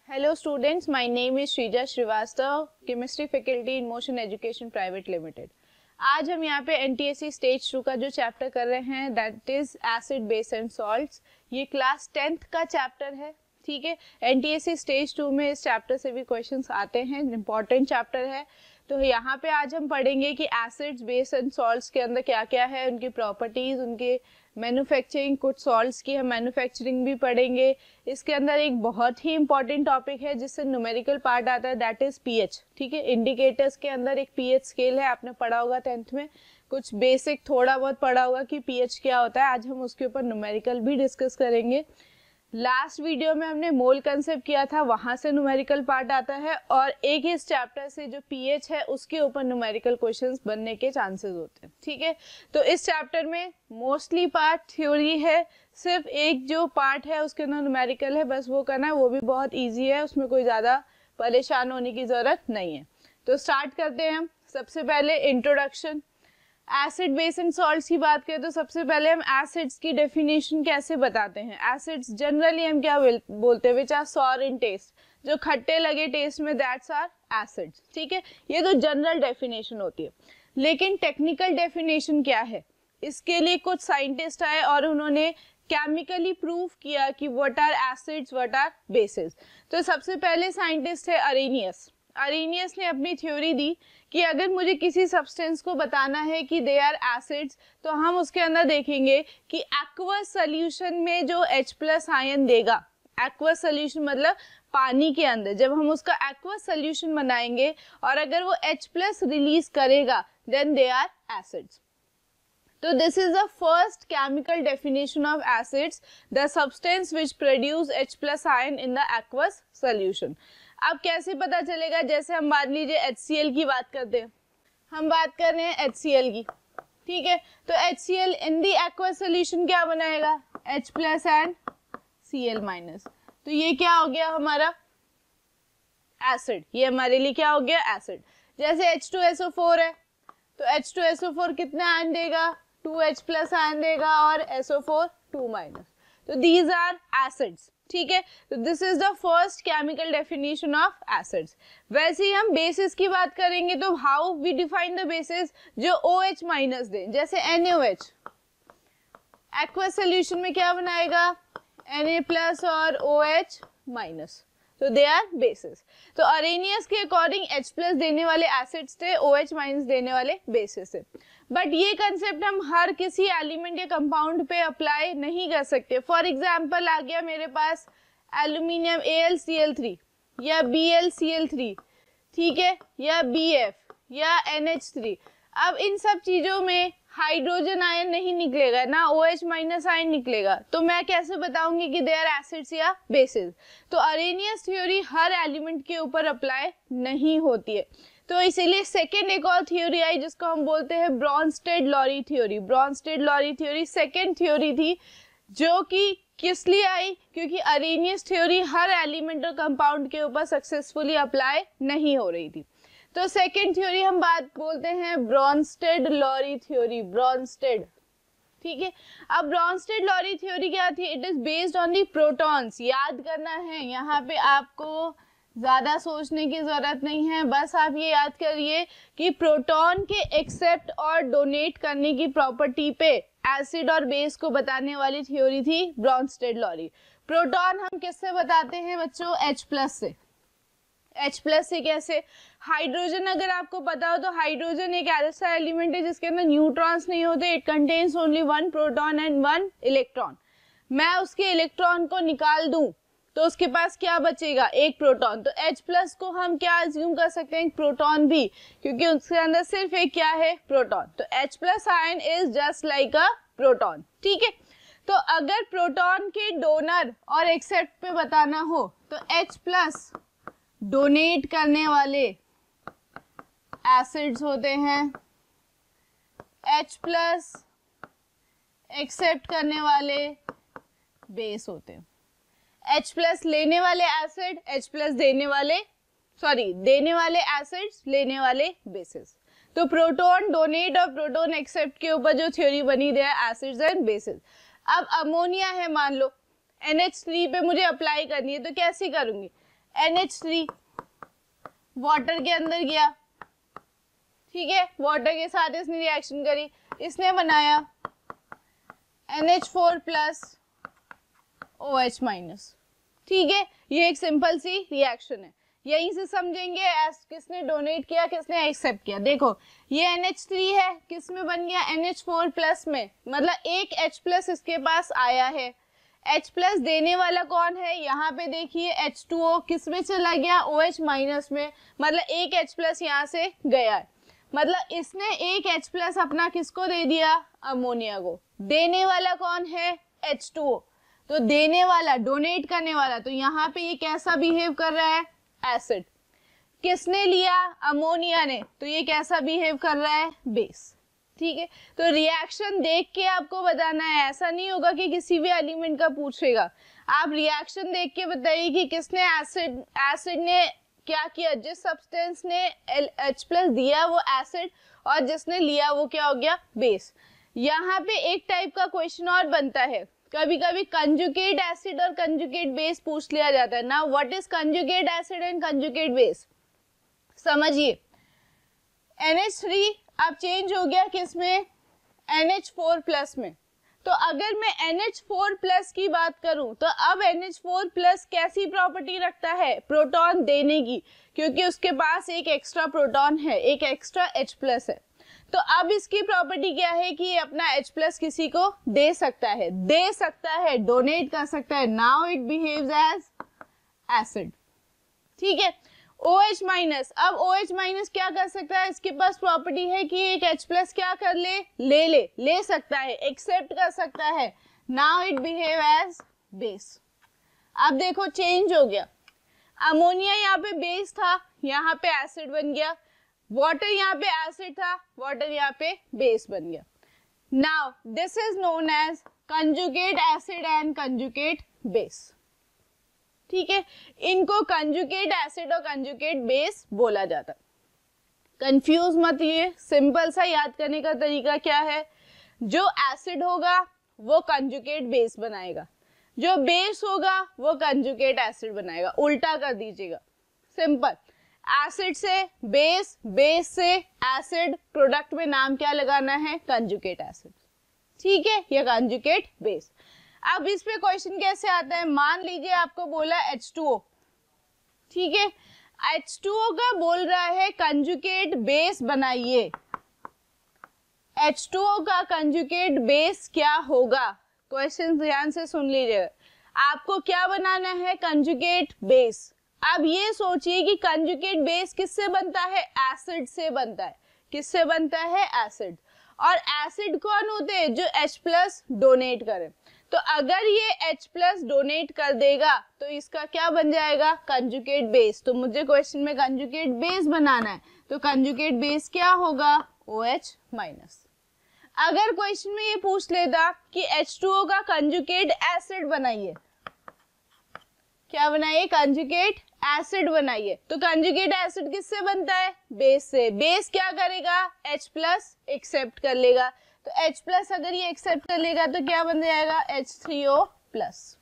Hello students, my name is Shrija Srivastav, Chemistry Faculty in Motion Education Private Limited. आज हम यहाँ पे NTSC stage 2 का जो चैप्टर कर रहे हैं that is acid base and salts. ये क्लास 10th का चैप्टर है. ठीक है, NTSC स्टेज 2 में इस चैप्टर से भी क्वेश्चंस आते हैं, इंपॉर्टेंट चैप्टर है. तो यहाँ पे आज हम पढ़ेंगे कि एसिड्स बेस एंड सॉल्ट्स के अंदर क्या क्या है, उनकी प्रॉपर्टीज, उनके मैन्युफैक्चरिंग, कुछ सॉल्ट्स की हम मैन्युफैक्चरिंग भी पढ़ेंगे. इसके अंदर एक बहुत ही इंपॉर्टेंट टॉपिक है जिससे न्यूमेरिकल पार्ट आता है, दैट इज पीएच. ठीक है, इंडिकेटर्स के अंदर एक पीएच स्केल है, आपने पढ़ा होगा 10th में, कुछ बेसिक थोड़ा बहुत पढ़ा होगा कि पीएच क्या होता है. आज हम उसके ऊपर न्यूमेरिकल भी डिस्कस करेंगे. लास्ट वीडियो में हमने मोल कंसेप्ट किया था, वहां से न्यूमेरिकल पार्ट आता है, और एक इस चैप्टर से जो पीएच है उसके ऊपर न्यूमेरिकल क्वेश्चंस बनने के चांसेस होते हैं. ठीक है, तो इस चैप्टर में मोस्टली पार्ट थ्योरी है, सिर्फ एक जो पार्ट है उसके अंदर न्यूमेरिकल है, बस वो करना है. वो भी बहुत ईजी है, उसमें कोई ज्यादा परेशान होने की जरूरत नहीं है. तो स्टार्ट करते हैं हम. सबसे पहले introduction. Acid base and salts की बात करें तो सबसे पहले हम एसिड्स की डेफिनेशन कैसे बताते हैं. एसिड्स जनरली हम क्या बोलते हैं, which are sour in taste, जो खट्टे लगे टेस्ट में, दैट्स आर एसिड्स. ठीक है, ये तो जनरल डेफिनेशन होती है. लेकिन टेक्निकल डेफिनेशन क्या है, इसके लिए कुछ साइंटिस्ट आए और उन्होंने केमिकली प्रूव किया कि what are acids, what are bases. तो सबसे पहले साइंटिस्ट है अरेनियस. अरेनियस ने अपनी थ्योरी दी कि अगर मुझे किसी सब्सटेंस को बताना है कि दे आर एसिड्स, तो हम उसके अंदर देखेंगे कि एक्वस सोल्यूशन में जो H+ आयन देगा, एक्वस सोल्यूशन मतलब पानी के अंदर जब हम उसका एक्वस सोल्यूशन बनाएंगे और अगर वो H+ रिलीज करेगा, देन दे आर एसिड्स. तो this is the first chemical definition of acids, the substance which produce H+ ion in the aqueous solution. अब कैसे पता चलेगा, जैसे हम मान लीजिए HCl की बात करते हैं, हम बात कर रहे हैं HCl की. ठीक है, तो HCl in the aqueous solution क्या बनाएगा, H+ एंड Cl-. तो ये क्या हो गया हमारा एसिड, ये हमारे लिए क्या हो गया एसिड. जैसे H2SO4 है, तो H2SO4 कितना आयन देगा, 2H+ आयन देगा, और SO4 2-. तो दीज आर एसिड्स. ठीक है, तो this is the first chemical definition of acids. वैसे ही हम बेसिस की बात करेंगे तो how we define the bases, जो OH- दे, जैसे NaOH एक्वस सोल्यूशन में क्या बनाएगा, Na+ और OH-. तो दे आर बेसिस. तो अरेनियस के अकॉर्डिंग H+ देने वाले एसिड्स थे, OH- देने वाले बेसिस थे. बट ये कंसेप्ट हम हर किसी एलिमेंट या कंपाउंड पे अप्लाई नहीं कर सकते. फॉर एग्जांपल आ गया मेरे पास एल्यूमिनियम AlCl3 या BlCl3, ठीक है, या BF या NH3. अब इन सब चीजों में हाइड्रोजन आयन नहीं निकलेगा ना, OH- आयन निकलेगा, तो मैं कैसे बताऊंगी कि दे आर एसिड्स या बेसिस. तो अरेनियस थ्योरी हर एलिमेंट के ऊपर अप्लाई नहीं होती है. तो इसीलिए सेकेंड एक और थ्योरी आई जिसको हम बोलते हैं Brønsted-lorry theory. Brønsted-lorry theory second theory थी, जो कि किस लिए आई, क्योंकि अरेनियस थ्योरी हर एलिमेंट और कंपाउंड के ऊपर सक्सेसफुली अप्लाई नहीं हो रही थी. तो सेकेंड थ्योरी हम बात बोलते हैं ब्रॉन्स्टेड-लॉरी थ्योरी. ब्रॉन्स्टेड, ठीक है. अब ब्रॉन्स्टेड-लॉरी थ्योरी क्या थी, it is based on the protons. याद करना है, यहाँ पे आपको ज्यादा सोचने की जरूरत नहीं है, बस आप ये याद करिए कि प्रोटॉन के एक्सेप्ट और डोनेट करने की प्रॉपर्टी पे एसिड और बेस को बताने वाली थ्योरी थी ब्रॉन्स्टेड-लॉरी. प्रोटॉन हम किससे बताते हैं बच्चों, H+ से. H+ से कैसे, हाइड्रोजन अगर आपको पता हो तो हाइड्रोजन एक ऐसा एलिमेंट है जिसके अंदर न्यूट्रॉन्स नहीं होते. It contains only 1 proton and 1 electron. मैं उसके इलेक्ट्रॉन को निकाल दूं तो उसके पास क्या बचेगा, एक प्रोटॉन. तो H+ को हम क्या अज्यूम कर सकते हैं, प्रोटॉन भी, क्योंकि उसके अंदर सिर्फ एक क्या है, प्रोटॉन. तो H+ ion is just like a proton. ठीक है, तो अगर प्रोटॉन के डोनर और एक्सेप्ट पे बताना हो तो H+ डोनेट करने वाले एसिड्स होते हैं, H+ एक्सेप्ट करने वाले बेस होते हैं. H+ लेने वाले एसिड, H+ देने वाले एसिड्स, लेने वाले बेसिस. तो प्रोटॉन डोनेट और प्रोटॉन एक्सेप्ट के ऊपर जो थ्योरी बनी दे एसिड्स एंड बेसिस। अब अमोनिया है मान लो, NH3 पे मुझे अप्लाई करनी है, तो कैसे करूंगी, NH3 वाटर के अंदर गया, ठीक है, वाटर के साथ इसने रिएक्शन करी, इसने बनाया NH4 प्लस OH माइनस, ठीक है, ये एक सिंपल सी रिएक्शन है, यहीं से समझेंगे किसने डोनेट किया किसने एक्सेप्ट किया। देखो ये NH3 है, किस में बन गया, NH4 प्लस में, मतलब एक H प्लस इसके पास आया है, H प्लस देने वाला कौन है, यहाँ पे देखिए H2O किस में चला गया, OH माइनस में, मतलब एक H प्लस यहाँ से गया है, मतलब इसने एक H प्लस अपना किसको दे दिया, अमोनिया को। देने वाला कौन है, H2O, तो देने वाला डोनेट करने वाला, तो यहाँ पे ये कैसा बिहेव कर रहा है, एसिड। किसने लिया, अमोनिया ने, तो ये कैसा बिहेव कर रहा है, बेस, ठीक है। तो रिएक्शन देख के आपको बताना है, ऐसा नहीं होगा कि किसी भी एलिमेंट का पूछेगा, आप रिएक्शन देख के बताइए कि किसने एसिड ने क्या किया, जिस सब्सटेंस ने H प्लस दिया वो एसिड और जिसने लिया वो क्या हो गया, बेस। यहाँ पे एक टाइप का क्वेश्चन और बनता है, कभी कभी कंजुगेट एसिड और कंजुगेट बेस पूछ लिया जाता है ना, what is conjugate acid and conjugate base, समझिए। NH3 अब चेंज हो गया किस में, NH4 प्लस में, तो अगर मैं NH4 प्लस की बात करूं तो अब NH4 प्लस कैसी प्रॉपर्टी रखता है, प्रोटॉन देने की, क्योंकि उसके पास एक एक्स्ट्रा प्रोटॉन है, एक एक्स्ट्रा H प्लस है, तो अब इसकी प्रॉपर्टी क्या है कि ये अपना H प्लस किसी को दे सकता है, डोनेट कर सकता है, now it behaves as acid, ठीक है। OH माइनस, अब OH माइनस क्या कर सकता है, इसके पास प्रॉपर्टी है कि एक H प्लस क्या कर ले सकता है, एक्सेप्ट कर सकता है, now it behave as base. अब देखो चेंज हो गया, अमोनिया यहाँ पे बेस था, यहाँ पे एसिड बन गया, वाटर यहाँ पे एसिड था, वाटर यहाँ पे बेस बन गया। Now this is known as conjugate acid and conjugate base, ठीक है, इनको कंजुगेट एसिड और कंजुगेट बेस बोला जाता। कंफ्यूज मत, ये सिंपल सा याद करने का तरीका क्या है, जो एसिड होगा वो कंजुगेट बेस बनाएगा, जो बेस होगा वो कंजुगेट एसिड बनाएगा, उल्टा कर दीजिएगा, सिंपल। एसिड से बेस, बेस से एसिड, प्रोडक्ट में नाम क्या लगाना है, कंजुगेट एसिड, ठीक है, या कंजुगेट बेस। अब इस पे क्वेश्चन कैसे आता है, मान लीजिए आपको बोला H2O, ठीक है, H2O का बोल रहा है कंजुगेट बेस बनाइए, H2O का कंजुगेट बेस क्या होगा, क्वेश्चन ध्यान से सुन लीजिए, आपको क्या बनाना है, कंजुगेट बेस। अब ये सोचिए कि कंजुगेट बेस किससे बनता है, एसिड से बनता है, किससे बनता है, एसिड, और एसिड कौन होते हैं, जो H प्लस डोनेट करे, तो अगर ये H प्लस डोनेट कर देगा तो इसका क्या बन जाएगा, कंजुगेट बेस। तो मुझे क्वेश्चन में कंजुगेट बेस बनाना है, तो कंजुगेट बेस क्या होगा, OH माइनस। अगर क्वेश्चन में ये पूछ लेता कि H2O का कंजुगेट एसिड बनाइए, क्या बनाइए, कंजुगेट एसिड बनाइए, तो कंजुगेट एसिड किससे बनता है, बेस से, बेस क्या करेगा, H प्लस एक्सेप्ट कर लेगा, तो H प्लस अगर ये एक्सेप्ट कर लेगा तो क्या बन जाएगा, H3O प्लस।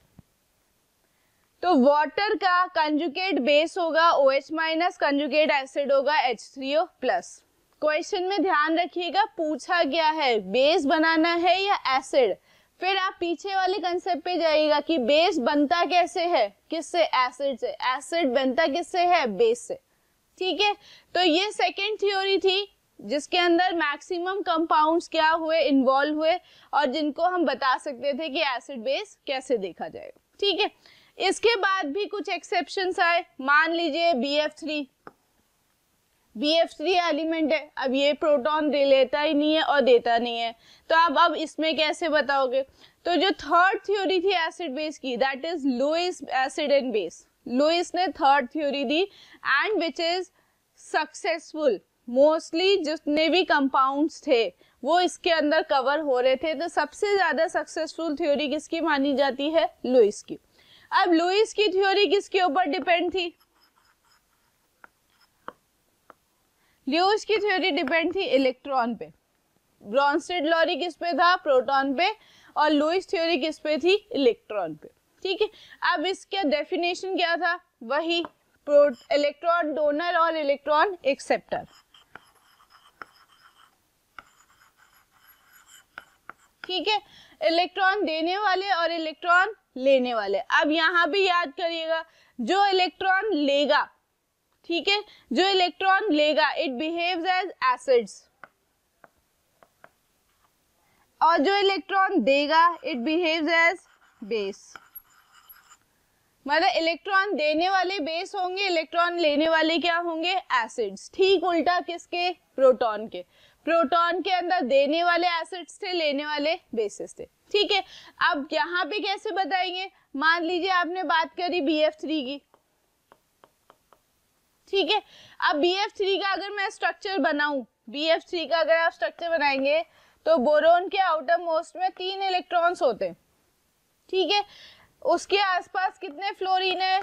तो वाटर का कंजुगेट बेस होगा OH माइनस, कंजुगेट एसिड होगा H3O प्लस। क्वेश्चन में ध्यान रखिएगा पूछा गया है बेस बनाना है या एसिड, फिर आप पीछे वाले कंसेप्ट पे जाइएगा कि बेस बनता कैसे है, किससे, एसिड से, एसिड बनता किससे है, बेस से, ठीक है। तो ये सेकेंड थ्योरी थी जिसके अंदर मैक्सिमम कंपाउंड्स क्या हुए, इन्वॉल्व हुए, और जिनको हम बता सकते थे कि एसिड बेस कैसे देखा जाएगा, ठीक है। इसके बाद भी कुछ एक्सेप्शंस आए, मान लीजिए BF3 एलिमेंट है, अब ये प्रोटॉन दे लेता ही नहीं है और देता नहीं है, तो अब इसमें कैसे बताओगे, तो जो थर्ड थ्योरी थी एसिड बेस की, that is Lewis acid and base, Lewis ने थर्ड थ्योरी दी, and which is successful, mostly जितने भी कंपाउंड्स थे वो इसके अंदर कवर हो रहे थे, तो सबसे ज्यादा सक्सेसफुल थ्योरी किसकी मानी जाती है, लुईस की। अब लुईस की थ्योरी किसके ऊपर डिपेंड थी, ल्यूइस की थ्योरी डिपेंड थी इलेक्ट्रॉन पे, ब्रॉन्स्टेड लॉरी किस पे था, प्रोटॉन पे, और लुईस थ्योरी किस पे थी, इलेक्ट्रॉन पे। ठीक है, अब इसका डेफिनेशन क्या था, वही इलेक्ट्रॉन डोनर और इलेक्ट्रॉन एक्सेप्टर। ठीक है, इलेक्ट्रॉन देने वाले और इलेक्ट्रॉन लेने वाले। अब यहाँ भी याद करिएगा, जो इलेक्ट्रॉन लेगा, ठीक है, जो इलेक्ट्रॉन लेगा इट बिहेव्स एज एसिड्स, और जो इलेक्ट्रॉन देगा इट बिहेव्स एज बेस। मतलब इलेक्ट्रॉन देने वाले बेस होंगे, इलेक्ट्रॉन लेने वाले क्या होंगे, एसिड्स। ठीक उल्टा किसके, प्रोटॉन के। प्रोटॉन के अंदर देने वाले एसिड्स थे, लेने वाले बेसिस थे। ठीक है, अब यहाँ पे कैसे बताएंगे, मान लीजिए आपने बात करी BF3 की। ठीक है, अब BF3 का अगर मैं स्ट्रक्चर बनाऊं, BF3 का अगर आप स्ट्रक्चर बनाएंगे तो बोरोन के आउटर मोस्ट में 3 इलेक्ट्रॉन्स होते हैं। ठीक है, उसके आसपास कितने फ्लोरीन है,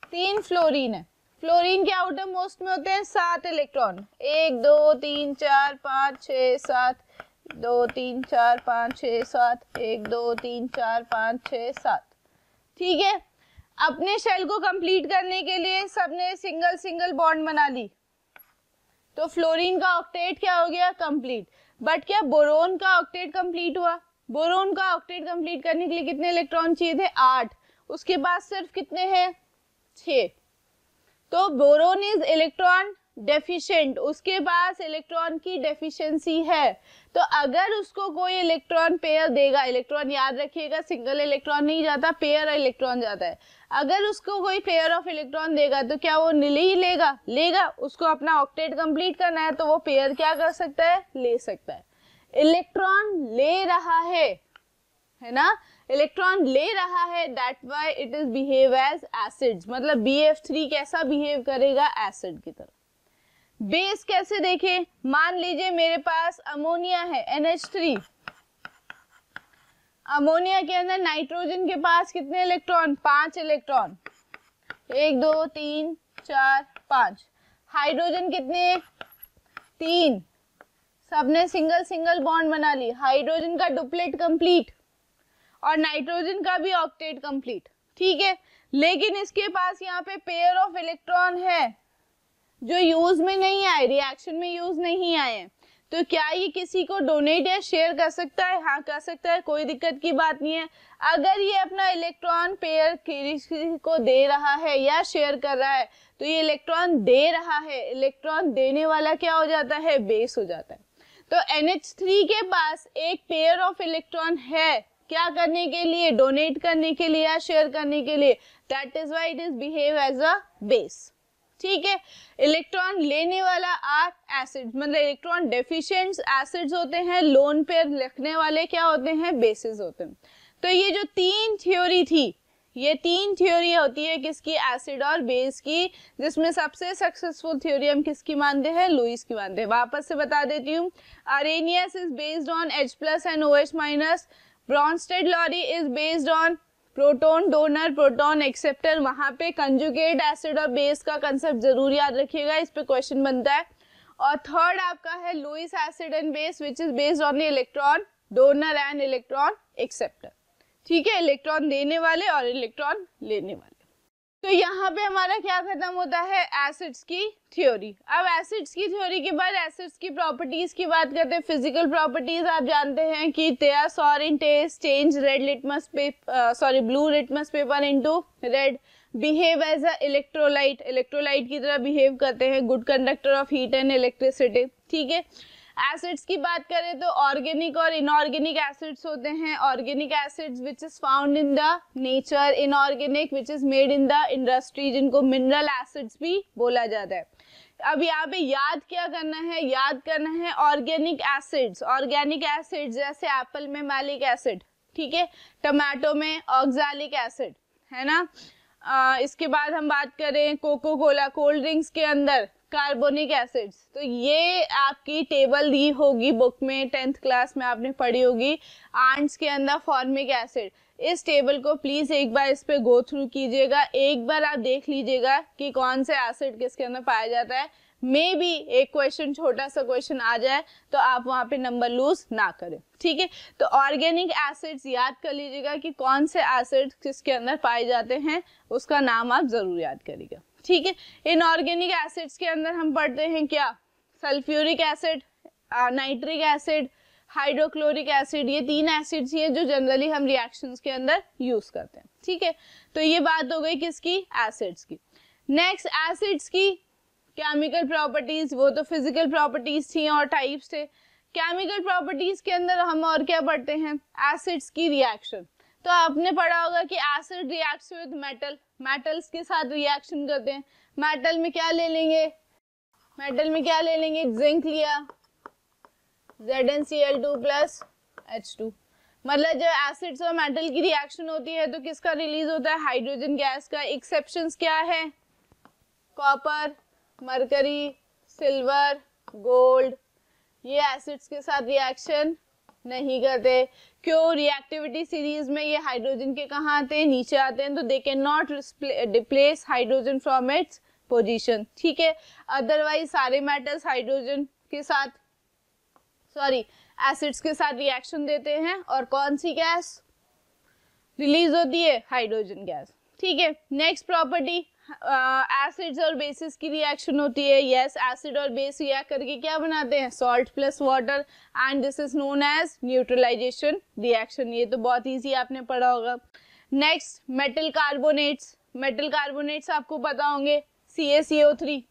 3 फ्लोरीन है। फ्लोरीन के आउटर मोस्ट में होते हैं 7 इलेक्ट्रॉन, 1 2 3 4 5 6 7, 2 3 4 5 6 7, 1 2 3 4 5 6 7। ठीक है, अपने शेल को कंप्लीट करने के लिए सबने सिंगल सिंगल बॉन्ड बना ली, तो फ्लोरीन का ऑक्टेट क्या हो गया, कंप्लीट। बट क्या बोरोन का ऑक्टेट कंप्लीट हुआ, बोरोन का ऑक्टेट कंप्लीट करने के लिए कितने इलेक्ट्रॉन चाहिए थे, 8, उसके पास सिर्फ कितने हैं, 6। तो बोरोन इज इलेक्ट्रॉन डेफिशिएंट, उसके पास इलेक्ट्रॉन की डेफिशिएंसी है। तो अगर उसको कोई इलेक्ट्रॉन पेयर देगा, इलेक्ट्रॉन याद रखिएगा सिंगल इलेक्ट्रॉन नहीं जाता, पेयर इलेक्ट्रॉन जाता है। अगर उसको कोई पेयर ऑफ इलेक्ट्रॉन देगा तो क्या वो ले ही लेगा, उसको अपना ऑक्टेट कंप्लीट करना है तो वो पेयर क्या कर सकता है, ले सकता है। इलेक्ट्रॉन ले रहा है ना, इलेक्ट्रॉन ले रहा है, that why it is behave as acids. मतलब BF3 कैसा बिहेव करेगा, एसिड की तरह। बेस कैसे देखें, मान लीजिए मेरे पास अमोनिया है NH3, अमोनिया के अंदर नाइट्रोजन के पास कितने इलेक्ट्रॉन, 5 इलेक्ट्रॉन, 1 2 3 4 5। हाइड्रोजन कितने, 3, सबने सिंगल सिंगल बॉन्ड बना ली, हाइड्रोजन का डुप्लेट कंप्लीट और नाइट्रोजन का भी ऑक्टेट कंप्लीट। ठीक है, लेकिन इसके पास यहाँ पे पेयर ऑफ इलेक्ट्रॉन है जो यूज में नहीं आए, रिएक्शन में यूज नहीं आए। तो क्या ये किसी को डोनेट या शेयर कर सकता है, हाँ कर सकता है, कोई दिक्कत की बात नहीं है। अगर ये अपना इलेक्ट्रॉन पेयर किसी को दे रहा है या शेयर कर रहा है तो ये इलेक्ट्रॉन दे रहा है, इलेक्ट्रॉन देने वाला क्या हो जाता है, बेस हो जाता है। तो NH3 के पास एक पेयर ऑफ इलेक्ट्रॉन है, क्या करने के लिए, डोनेट करने के लिए या शेयर करने के लिए, that is why it is behave as a base. ठीक है, इलेक्ट्रॉन लेने वाला आर एसिड, मतलब इलेक्ट्रॉन डेफिशिएंट एसिड्स होते हैं, लोन पेयर लिखने वाले क्या होते हैं, बेसिस होते हैं। तो ये जो 3 थ्योरी थी, ये 3 थ्योरी होती है किसकी, एसिड और बेस की, जिसमें सबसे सक्सेसफुल थ्योरी हम किसकी मानते हैं, लुईस की मानते हैं। वापस से बता देती हूँ, Arrhenius is based on H+ and OH-, Bronsted Lowry is based on proton donor proton acceptor. वहां पे कंजुगेट एसिड और बेस का कंसेप्ट जरूर याद रखिएगा, इस पे क्वेश्चन बनता है। और थर्ड आपका है Lewis acid and base which is based on electron donor and electron acceptor. ठीक है, इलेक्ट्रॉन देने वाले और इलेक्ट्रॉन लेने वाले। तो यहाँ पे हमारा क्या खत्म होता है, एसिड्स की थ्योरी। अब एसिड्स की थ्योरी के बाद एसिड्स की प्रॉपर्टीज की बात करते हैं। फिजिकल प्रॉपर्टीज आप जानते हैं कि they are sour in taste, change red litmus paper blue litmus paper into red, behave as a electrolyte, electrolyte की तरह बिहेव करते हैं, good conductor of heat and electricity. ठीक है, एसिड्स की बात करें तो ऑर्गेनिक और इनऑर्गेनिक एसिड्स होते हैं। Organic acids which is found in the nature, inorganic which is made in the industry, जिनको मिनरल एसिड्स भी बोला जाता है। अब यहाँ पे याद क्या करना है, याद करना है ऑर्गेनिक एसिड्स। ऑर्गेनिक एसिड्स जैसे एप्पल में मैलिक एसिड, ठीक है, टमाटो में ऑक्सैलिक एसिड, है ना। इसके बाद हम बात करें कोको कोला, कोल्ड ड्रिंक्स के अंदर कार्बोनिक एसिड्स। तो ये आपकी टेबल दी होगी बुक में, 10th क्लास में आपने पढ़ी होगी। आंट्स के अंदर फॉर्मिक एसिड। इस टेबल को प्लीज एक बार इस पे गो थ्रू कीजिएगा, एक बार आप देख लीजिएगा कि कौन से एसिड किसके अंदर पाया जाता है। मे बी एक क्वेश्चन, छोटा सा क्वेश्चन आ जाए तो आप वहां पे नंबर लूज ना करें, ठीक है। तो ऑर्गेनिक एसिड्स याद कर लीजिएगा कि कौन से एसिड्स किसके अंदर पाए जाते हैं, उसका नाम आप जरूर याद करिएगा, ठीक है। इन ऑर्गेनिक एसिड्स के अंदर हम पढ़ते हैं क्या, sulphuric acid, nitric acid, hydrochloric acid, ये 3 एसिड्स ही हैं जो जनरली हम रिएक्शंस के अंदर यूज करते हैं, ठीक है। तो ये बात हो गई किसकी, एसिड्स की। नेक्स्ट एसिड्स की केमिकल प्रॉपर्टीज, वो तो फिजिकल प्रॉपर्टीज थी और टाइप्स थे। केमिकल प्रॉपर्टीज के अंदर हम और क्या पढ़ते हैं, एसिड्स की रिएक्शन। तो आपने पढ़ा होगा कि acid reacts with metal, metals के साथ रिएक्शन करते हैं। मेटल में क्या ले लेंगे, मेटल में क्या ले लेंगे, जिंक लिया, ZnCl2 प्लस H2। मतलब जब एसिड्स और मेटल की रिएक्शन होती है तो किसका रिलीज होता है, हाइड्रोजन गैस का। एक्सेप्शंस क्या है, कॉपर, मरकरी, सिल्वर, गोल्ड, ये एसिड्स के साथ रिएक्शन नहीं करते। क्यों, रिएक्टिविटी सीरीज में ये हाइड्रोजन के कहाँ आते हैं, नीचे आते हैं, तो they can not replace hydrogen from its position, ठीक है। अदरवाइज सारे मेटल्स हाइड्रोजन के साथ, सॉरी, एसिड्स के साथ रिएक्शन देते हैं और कौन सी गैस रिलीज होती है, हाइड्रोजन गैस, ठीक है। नेक्स्ट प्रॉपर्टी, एसिड्स और बेसिस की रिएक्शन होती है। यस, एसिड और बेस रिएक्ट करके क्या बनाते हैं, salt plus water, and this is known as neutralization reaction. ये तो बहुत इजी आपने पढ़ा होगा। Next, metal carbonates, metal carbonates आपको पता होंगे, CaCO3,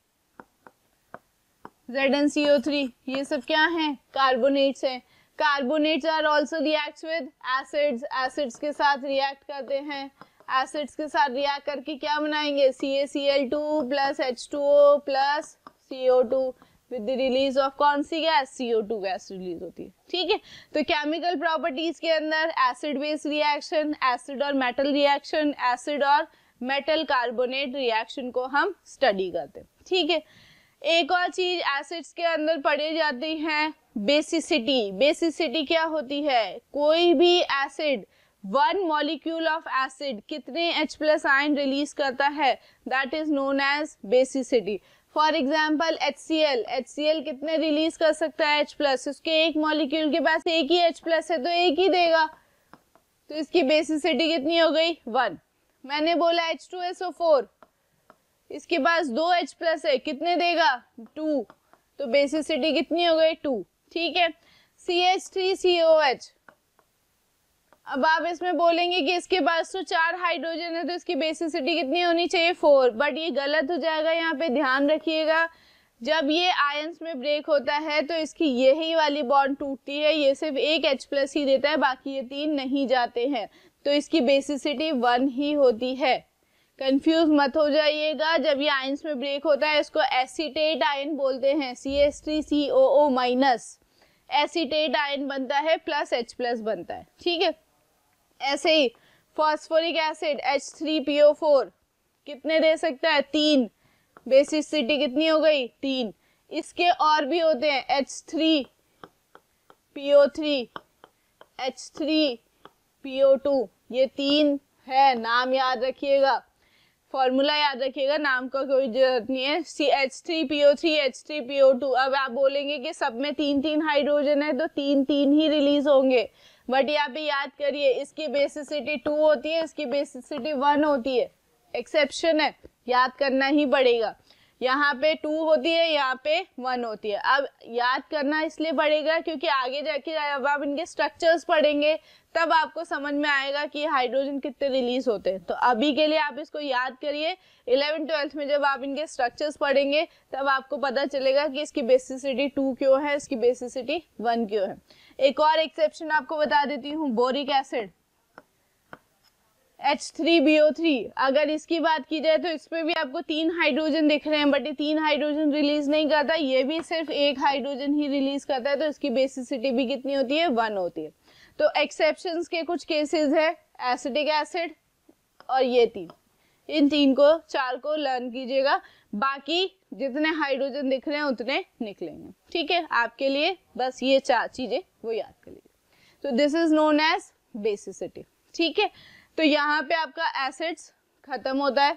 ZnCO3, ये सब क्या हैं, कार्बोनेट्स हैं। Carbonates are also react with acids, acids के साथ रिएक्ट करते हैं। एसिड्स के साथ रिएक्ट करके क्या बनाएंगे, CaCl2 plus H2O plus CO2 with the release of कौन सी गैस, CO2 गैस रिलीज होती है, ठीक है। तो केमिकल प्रॉपर्टीज के अंदर एसिड बेस रिएक्शन, एसिड और मेटल रिएक्शन, एसिड और मेटल कार्बोनेट रिएक्शन को हम स्टडी करते हैं, ठीक है। एक और चीज एसिड्स के अंदर पढ़ी जाती है, बेसिसिटी। बेसिसिटी क्या होती है, कोई भी acid, one molecule of acid कितने H+ आयन रिलीज करता है, that is known as basicity. For example HCl कितने रिलीज कर सकता है, H+, उसके एक मॉलिक्यूल के पास एक ही H+ है तो एक ही देगा, तो इसकी बेसिसिटी कितनी हो गई, 1। मैंने बोला H2SO4, इसके पास 2 H+ है, कितने देगा, 2, तो बेसिसिटी कितनी हो गई, 2, ठीक है। CH3COH, अब आप इसमें बोलेंगे कि इसके पास तो 4 हाइड्रोजन है तो इसकी बेसिसिटी कितनी होनी चाहिए, 4, बट ये गलत हो जाएगा। यहाँ पे ध्यान रखिएगा, जब ये आयंस में ब्रेक होता है तो इसकी यही वाली बॉन्ड टूटती है, ये सिर्फ एक H+ ही देता है, बाकी ये 3 नहीं जाते हैं, तो इसकी बेसिसिटी 1 ही होती है। कंफ्यूज मत हो जाइएगा, जब ये आयंस में ब्रेक होता है इसको एसीटेट आयन बोलते हैं, CH3COO-, एसीटेट आयन बनता है प्लस H+ बनता है, ठीक है। ऐसे ही फॉस्फोरिक एसिड H3PO4 कितने दे सकता है, 3, बेसिसिटी कितनी हो गई, 3। इसके और भी होते हैं H3PO3, H3PO2, ये 3 है, नाम याद रखिएगा, फॉर्मूला याद रखिएगा, नाम का कोई जरूरत नहीं है। H3PO3, H3PO2। अब आप बोलेंगे कि सब में 3 हाइड्रोजन है तो 3 ही रिलीज होंगे, बट यहाँ पे याद करिए इसकी बेसिसिटी 2 होती है, इसकी बेसिसिटी 1 होती है, एक्सेप्शन है, याद करना ही पड़ेगा। यहाँ पे 2 होती है, यहाँ पे 1 होती है। अब याद करना इसलिए पड़ेगा क्योंकि आगे जाके जब आप इनके स्ट्रक्चर्स पढ़ेंगे तब आपको समझ में आएगा कि हाइड्रोजन कितने रिलीज होते हैं। तो अभी के लिए आप इसको याद करिए, 11th-12th में जब आप इनके स्ट्रक्चर्स पढ़ेंगे तब आपको पता चलेगा कि इसकी बेसिसिटी 2 क्यों है, इसकी बेसिसिटी 1 क्यों है। एक और एक्सेप्शन आपको बता देती हूँ, बोरिक एसिड H3BO3, अगर इसकी बात की जाए तो इसमें भी आपको 3 हाइड्रोजन दिख रहे हैं, बट ये 3 हाइड्रोजन रिलीज नहीं करता, ये भी सिर्फ 1 हाइड्रोजन ही रिलीज करता है, तो इसकी बेसिसिटी भी कितनी होती है, 1 होती है। तो एक्सेप्शंस के कुछ केसेस है, एसिटिक एसिड और ये 3, इन 4 को लर्न कीजिएगा, बाकी जितने हाइड्रोजन दिख रहे हैं उतने निकलेंगे, ठीक है। आपके लिए बस ये 4 चीजें वो याद कर लीजिए। तो this is known as basicity, ठीक है। तो यहाँ पे आपका एसिड्स खत्म होता है,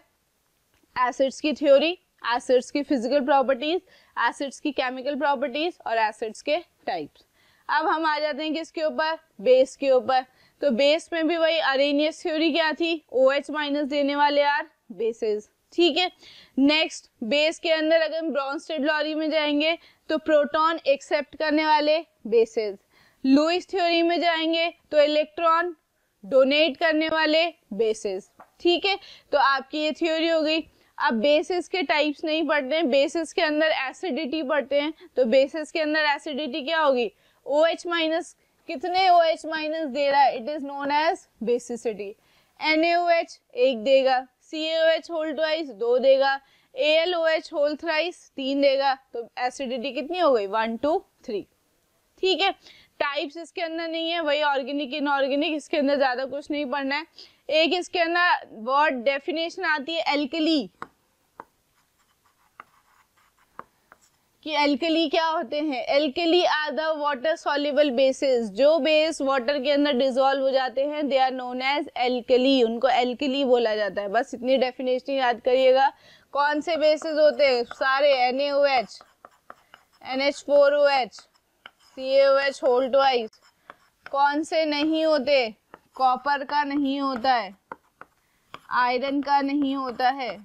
एसिड्स की थ्योरी एसिड्स की फिजिकल प्रॉपर्टीज, एसिड्स की केमिकल प्रॉपर्टीज और एसिड्स के टाइप्स। अब हम आ जाते हैं किसके ऊपर, बेस के ऊपर। तो बेस में भी वही अरेनियस थ्योरी क्या थी, OH माइनस देने वाले आर बेसेस, ठीक है। नेक्स्ट बेस के अंदर अगर हम ब्रॉन्स्टेड लॉरी में जाएंगे तो प्रोटॉन एक्सेप्ट करने वाले बेसेस। लुईस थ्योरी में जाएंगे तो इलेक्ट्रॉन डोनेट करने वाले बेसेस, ठीक है। तो आपकी ये थ्योरी हो गई। अब बेसिस के टाइप्स नहीं पढ़ते हैं, बेसिस के अंदर एसिडिटी पढ़ते हैं। तो बेसिस के अंदर एसिडिटी क्या होगी, OH माइनस, कितने OH माइनस दे रहा है, it is known as basicity. NaOH 1 देगा, CaOH होल ट्वाइस 2 देगा, AlOH होल थ्राइस 3 देगा। तो एसिडिटी कितनी हो गई, 1 2 3, ठीक है। टाइप्स इसके अंदर नहीं है, वही ऑर्गेनिक इनऑर्गेनिक, इसके अंदर ज्यादा कुछ नहीं पढ़ना है। एक इसके अंदर वर्ड डेफिनेशन आती है एल्कली, कि एल्कली क्या होते हैं। Alkali are the water soluble bases, जो बेस वाटर के अंदर डिसॉल्व हो जाते हैं, they are known as alkali, उनको एल्कली बोला जाता है। बस इतनी डेफिनेशन याद करिएगा। कौन से बेसेस होते हैं, सारे NaOH, NH4OH, CaOH whole twice. कौन से नहीं होते, कॉपर का नहीं होता है, आयरन का नहीं होता है,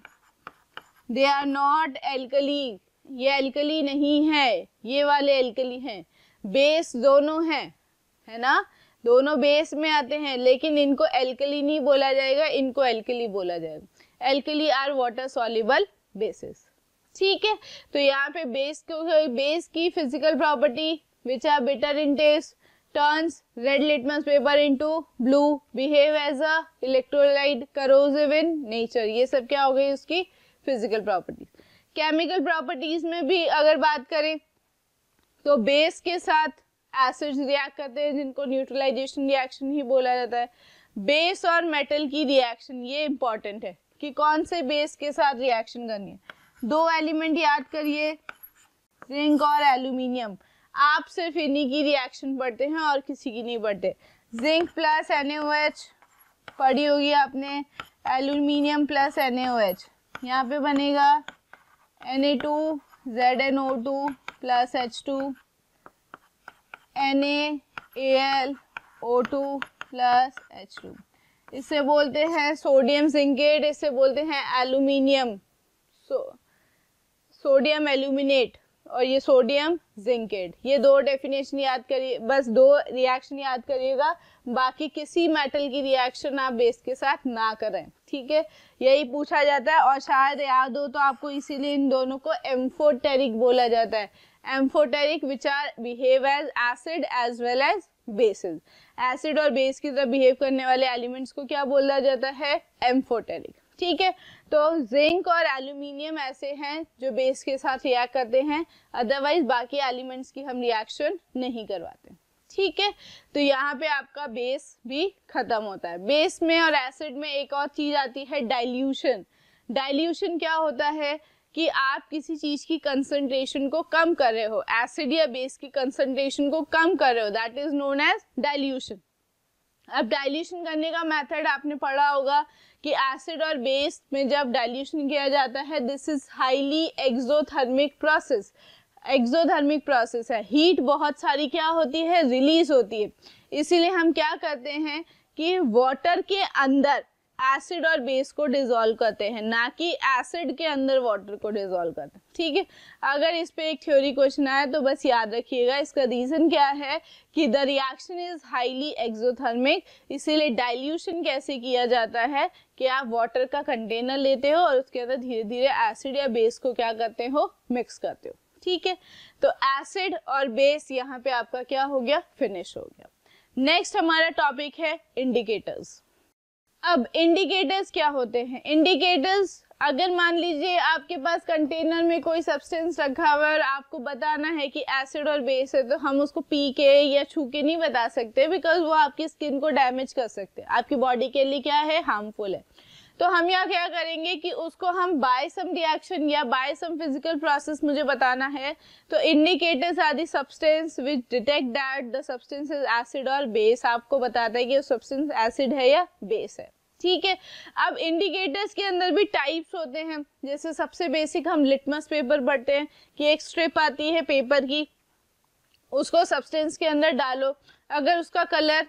दे आर नॉट एल्कली, ये एल्कली नहीं है, ये वाले एल्कली हैं। बेस दोनों हैं, है ना, दोनों बेस में आते हैं, लेकिन इनको एल्कली नहीं बोला जाएगा, इनको एल्कली बोला जाएगा। Alkali are water soluble bases, ठीक है। तो यहाँ पे बेस की physical property which are bitter in taste, turns red litmus paper into blue, behave as a electrolyte, corrosive in nature। ये सब क्या हो गई उसकी फिजिकल प्रॉपर्टीज। केमिकल प्रॉपर्टीज में भी अगर बात करें तो बेस के साथ एसिड्स रिएक्ट करते हैं, जिनको न्यूट्रलाइजेशन रिएक्शन ही बोला जाता है। बेस और मेटल की रिएक्शन, ये इंपॉर्टेंट है कि कौन से बेस के साथ रिएक्शन करनी है। 2 एलिमेंट याद करिए, जिंक और एल्यूमिनियम। आप सिर्फ इन्हीं की रिएक्शन पढ़ते हैं और किसी की नहीं पढ़ते। जिंक प्लस NaOH पढ़ी होगी आपने, एल्यूमिनियम प्लस NaOH, यहाँ पे बनेगा Na2ZnO2 plus H2, NaAlO2 plus H2। इसे बोलते हैं सोडियम जिंकेट, इसे बोलते हैं एल्यूमिनियम सोडियम एल्यूमिनेट, और ये सोडियम जिंकेट। ये 2 डेफिनेशन याद करिए, बस 2 रिएक्शन याद करिएगा, बाकी किसी मेटल की रिएक्शन आप बेस के साथ ना करें, ठीक है। यही पूछा जाता है, और शायद याद हो तो आपको इसीलिए इन दोनों को एम्फोटेरिक बोला जाता है। Amphoteric which are behave as acid as well as bases. Acid और बेस की तरह बिहेव करने वाले एलिमेंट्स को क्या बोला जाता है, एम्फोटेरिक, ठीक है। तो जिंक और एल्यूमिनियम ऐसे हैं जो बेस के साथ रिएक्ट करते हैं, अदरवाइज बाकी एलिमेंट्स की हम रिएक्शन नहीं करवाते, ठीक है। तो यहाँ पे आपका बेस भी खत्म होता है। बेस में और एसिड में एक और चीज आती है डाइल्यूशन। डाइल्यूशन क्या होता है कि आप किसी चीज की कंसंट्रेशन को कम कर रहे हो, एसिड या बेस की कंसंट्रेशन को कम कर रहे हो, that is known as dilution. अब डाइल्यूशन करने का मेथड आपने पढ़ा होगा कि एसिड और बेस में जब डाइल्यूशन किया जाता है, this is highly exothermic process. Exothermic process है, हीट बहुत सारी क्या होती है, रिलीज होती है। इसीलिए हम क्या करते हैं कि वाटर के अंदर एसिड और बेस को डिसॉल्व करते हैं, ना कि एसिड के अंदर वाटर को डिसॉल्व करते हैं, ठीक है। अगर इस पे एक थ्योरी क्वेश्चन आए तो बस याद रखिएगा, इसका रीजन क्या है कि the reaction is highly exothermic. इसीलिए डाइल्यूशन कैसे किया जाता है कि आप वाटर का कंटेनर लेते हो और उसके अंदर धीरे धीरे एसिड या बेस को क्या करते हो, मिक्स करते हो, ठीक है। तो एसिड और बेस यहाँ पे आपका क्या हो गया, फिनिश हो गया। नेक्स्ट हमारा टॉपिक है इंडिकेटर्स। अब इंडिकेटर्स क्या होते हैं। इंडिकेटर्स, अगर मान लीजिए आपके पास कंटेनर में कोई सब्सटेंस रखा हुआ है और आपको बताना है कि एसिड और बेस है, तो हम उसको पी के या छू के नहीं बता सकते, बिकॉज वो आपकी स्किन को डैमेज कर सकते हैं, आपकी बॉडी के लिए क्या है, हार्मफुल है। तो हम यहाँ क्या करेंगे कि उसको हम बाय सम रिएक्शन या बाय सम फिजिकल प्रोसेस मुझे बताना है, तो indicators are the substance which detect that the substance is acid और बेस। आपको बताता है कि वो सब्सटेंस एसिड है या बेस है, ठीक है। अब इंडिकेटर्स के अंदर भी टाइप्स होते हैं, जैसे सबसे बेसिक हम लिटमस पेपर पढ़ते हैं कि एक स्ट्रिप आती है पेपर की, उसको सब्सटेंस के अंदर डालो, अगर उसका कलर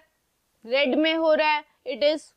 रेड में हो रहा है इट इज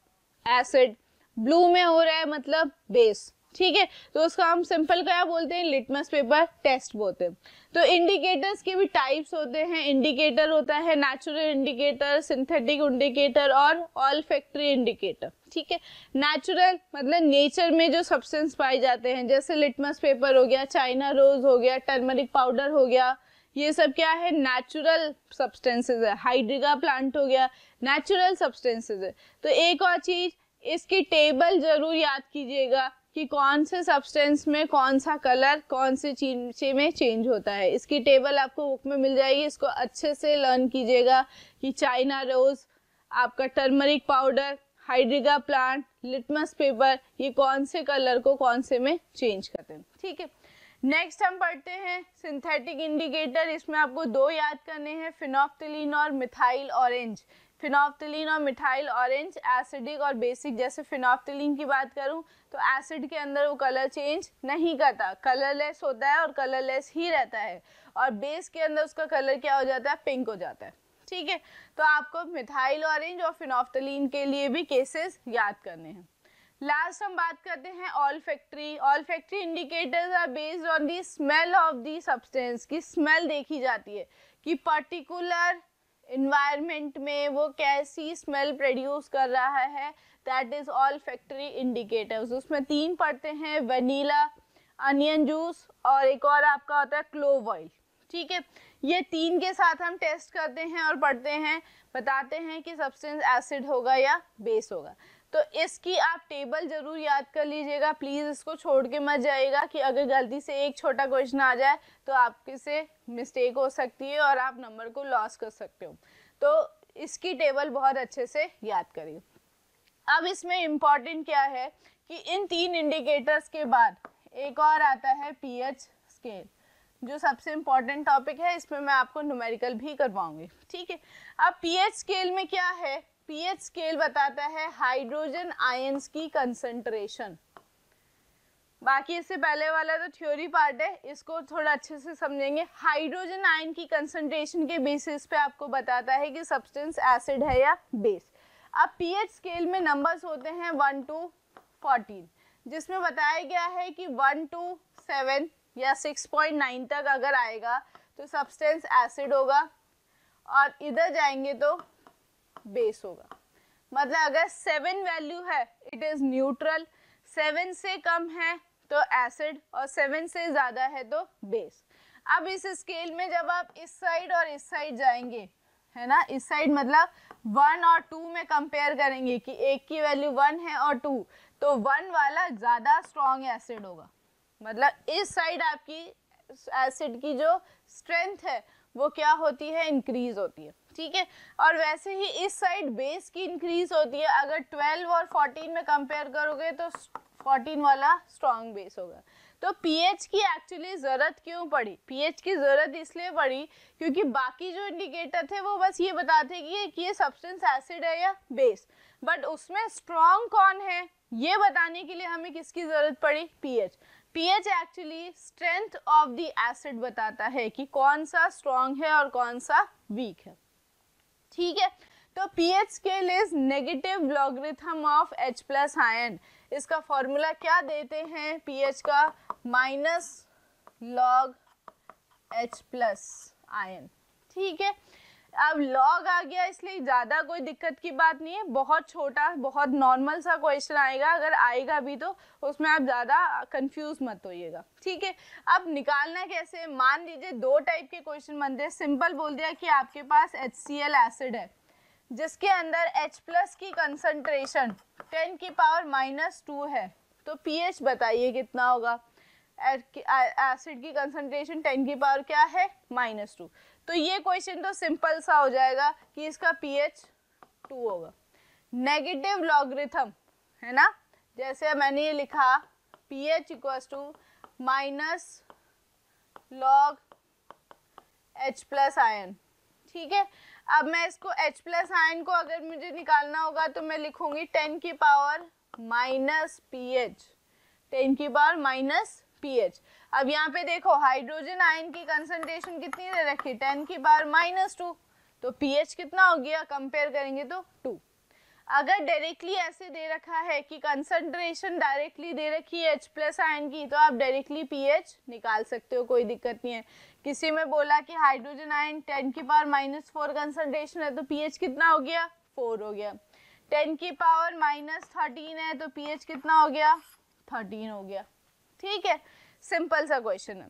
एसिड, ब्लू में हो रहा है मतलब बेस, ठीक है। तो उसका हम सिंपल क्या बोलते हैं, लिटमस पेपर टेस्ट बोलते हैं। तो इंडिकेटर्स के भी टाइप्स होते हैं, इंडिकेटर होता है नेचुरल इंडिकेटर, सिंथेटिक इंडिकेटर और ऑल्फैक्टरी इंडिकेटर, ठीक है। नेचुरल मतलब नेचर में जो सब्सटेंस पाए जाते हैं, जैसे लिटमस पेपर हो गया, चाइना रोज हो गया, टर्मरिक पाउडर हो गया, ये सब क्या है, नेचुरल सब्सटेंसेस है। हाइड्रिगा प्लांट हो गया, नेचुरल सब्सटेंसेस है। तो एक और चीज, इसकी टेबल जरूर याद कीजिएगा कि कौन से सब्सटेंस में कौन सा कलर कौन से चीज में चेंज होता है। इसकी टेबल आपको बुक में मिल जाएगी, इसको अच्छे से लर्न कीजिएगा कि चाइना रोज, आपका turmeric powder, hydrangea plant, litmus paper, ये कौन से कलर को कौन से में चेंज करते हैं, ठीक है। नेक्स्ट हम पढ़ते हैं सिंथेटिक इंडिकेटर। इसमें आपको दो याद करने हैं, फिनोफ्थलीन और मिथाइल ऑरेंज। फिनोफ्थलीन और मिथाइल ऑरेंज एसिडिक और बेसिक। जैसे फिनोफ्थलीन की बात करूं तो एसिड के अंदर वो कलर चेंज नहीं करता, कलरलेस होता है और कलरलेस ही रहता है, और बेस के अंदर उसका कलर क्या हो जाता है, पिंक हो जाता है, ठीक है। तो आपको मिथाइल ऑरेंज और फिनोफ्थलीन के लिए भी केसेस याद करने हैं। लास्ट हम बात करते हैं olfactory. Olfactory indicators are based on the smell of the substance, की स्मेल देखी जाती है कि पर्टिकुलर इन्वायरमेंट में वो कैसी स्मेल प्रोड्यूस कर रहा है, दैट इज ऑल्फैक्टरी इंडिकेटर्स। उसमें तीन पढ़ते हैं, वनीला, अनियन जूस और एक और आपका होता है क्लोव ऑयल, ठीक है। ये तीन के साथ हम टेस्ट करते हैं और पढ़ते हैं, बताते हैं कि सब्सटेंस एसिड होगा या बेस होगा। तो इसकी आप टेबल जरूर याद कर लीजिएगा, प्लीज इसको छोड़ के मत जाइएगा कि अगर गलती से एक छोटा क्वेश्चन आ जाए तो आपके से मिस्टेक हो सकती है और आप नंबर को लॉस कर सकते हो। तो इसकी टेबल बहुत अच्छे से याद करिए। अब इसमें इम्पॉर्टेंट क्या है कि इन तीन इंडिकेटर्स के बाद एक और आता है पीएच स्केल, जो सबसे इम्पॉर्टेंट टॉपिक है। इसमें मैं आपको न्यूमेरिकल भी करवाऊंगी, ठीक है। अब पीएच स्केल में क्या है, पीएच स्केल बताता है हाइड्रोजन आयंस की कंसंट्रेशन। बाकी इससे पहले वाला तो थ्योरी पार्ट है, इसको थोड़ा अच्छे से समझेंगे। हाइड्रोजन आयन की कंसंट्रेशन के बेसिस पे आपको बताता है कि सब्सटेंस एसिड है या बेस। अब पीएच स्केल में नंबर्स होते हैं 1 to 14, जिसमें बताया गया है कि 1 to 7 या 6.9 तक अगर आएगा तो सब्सटेंस एसिड होगा, और इधर जाएंगे तो बेस होगा। मतलब अगर 7 वैल्यू है इट इज न्यूट्रल, 7 से कम है तो एसिड, और 7 से ज्यादा है तो बेस। अब इस स्केल में जब आप इस साइड और इस साइड जाएंगे, है ना, इस साइड मतलब 1 और 2 में कंपेयर करेंगे कि एक की वैल्यू 1 है और 2, तो 1 वाला ज्यादा स्ट्रॉन्ग एसिड होगा। मतलब इस साइड आपकी एसिड की जो स्ट्रेंथ है वो क्या होती है, इंक्रीज होती है, ठीक है। और वैसे ही इस साइड बेस की इंक्रीज होती है। अगर 12 और 14 में कंपेयर करोगे तो 14 वाला स्ट्रॉन्ग बेस होगा। तो पीएच की एक्चुअली जरूरत क्यों पड़ी, पीएच की जरूरत इसलिए पड़ी क्योंकि बाकी जो इंडिकेटर थे वो बस ये बताते कि ये सब्सटेंस एसिड है या बेस, बट उसमें स्ट्रॉन्ग कौन है ये बताने के लिए हमें किसकी जरूरत पड़ी, pH. PH actually strength of the acid बताता है कि कौन सा स्ट्रॉन्ग है और कौन सा वीक है, ठीक है। तो pH scale is negative logarithm of H plus ion. इसका फॉर्मूला क्या देते हैं पीएच का, minus log H plus ion, ठीक है। अब लॉग आ गया इसलिए ज्यादा कोई दिक्कत की बात नहीं है, बहुत छोटा बहुत नॉर्मल सा क्वेश्चन आएगा, अगर आएगा भी तो उसमें आप ज्यादा कंफ्यूज मत होइएगा, ठीक है। अब निकालना कैसे, मान लीजिए दो टाइप के क्वेश्चन बनते हैं। सिंपल बोल दिया कि आपके पास HCl एसिड है जिसके अंदर H प्लस की कंसंट्रेशन 10 की पावर -2 है, तो पीएच बताइए कितना होगा। एसिड की कंसंट्रेशन 10 की पावर क्या है, -2। तो ये क्वेश्चन तो सिंपल सा हो जाएगा कि इसका पीएच 2 होगा। नेगेटिव लॉगरिथम है ना, जैसे मैंने ये लिखा pH equals to minus log H plus ion, ठीक है। अब मैं इसको H प्लस आयन को अगर मुझे निकालना होगा तो मैं लिखूंगी 10 की पावर माइनस pH, 10 की पावर माइनस pH। अब यहाँ पे देखो हाइड्रोजन आयन की कंसंट्रेशन कितनी दे रखी है, 10 की पावर माइनस 2, तो pH कितना हो गया, कंपेयर करेंगे तो 2। अगर डायरेक्टली ऐसे दे रखा है कि कंसंट्रेशन डायरेक्टली दे रखी है H प्लस आयन की, तो आप डायरेक्टली pH निकाल सकते हो, कोई दिक्कत नहीं है। किसी में बोला कि हाइड्रोजन आयन 10 की पावर माइनस 4 कंसंट्रेशन है तो pH कितना हो गया, 4 हो गया। 10 की पावर माइनस 13 है तो pH कितना हो गया, 13 हो गया। ठीक है, सिंपल सा क्वेश्चन है।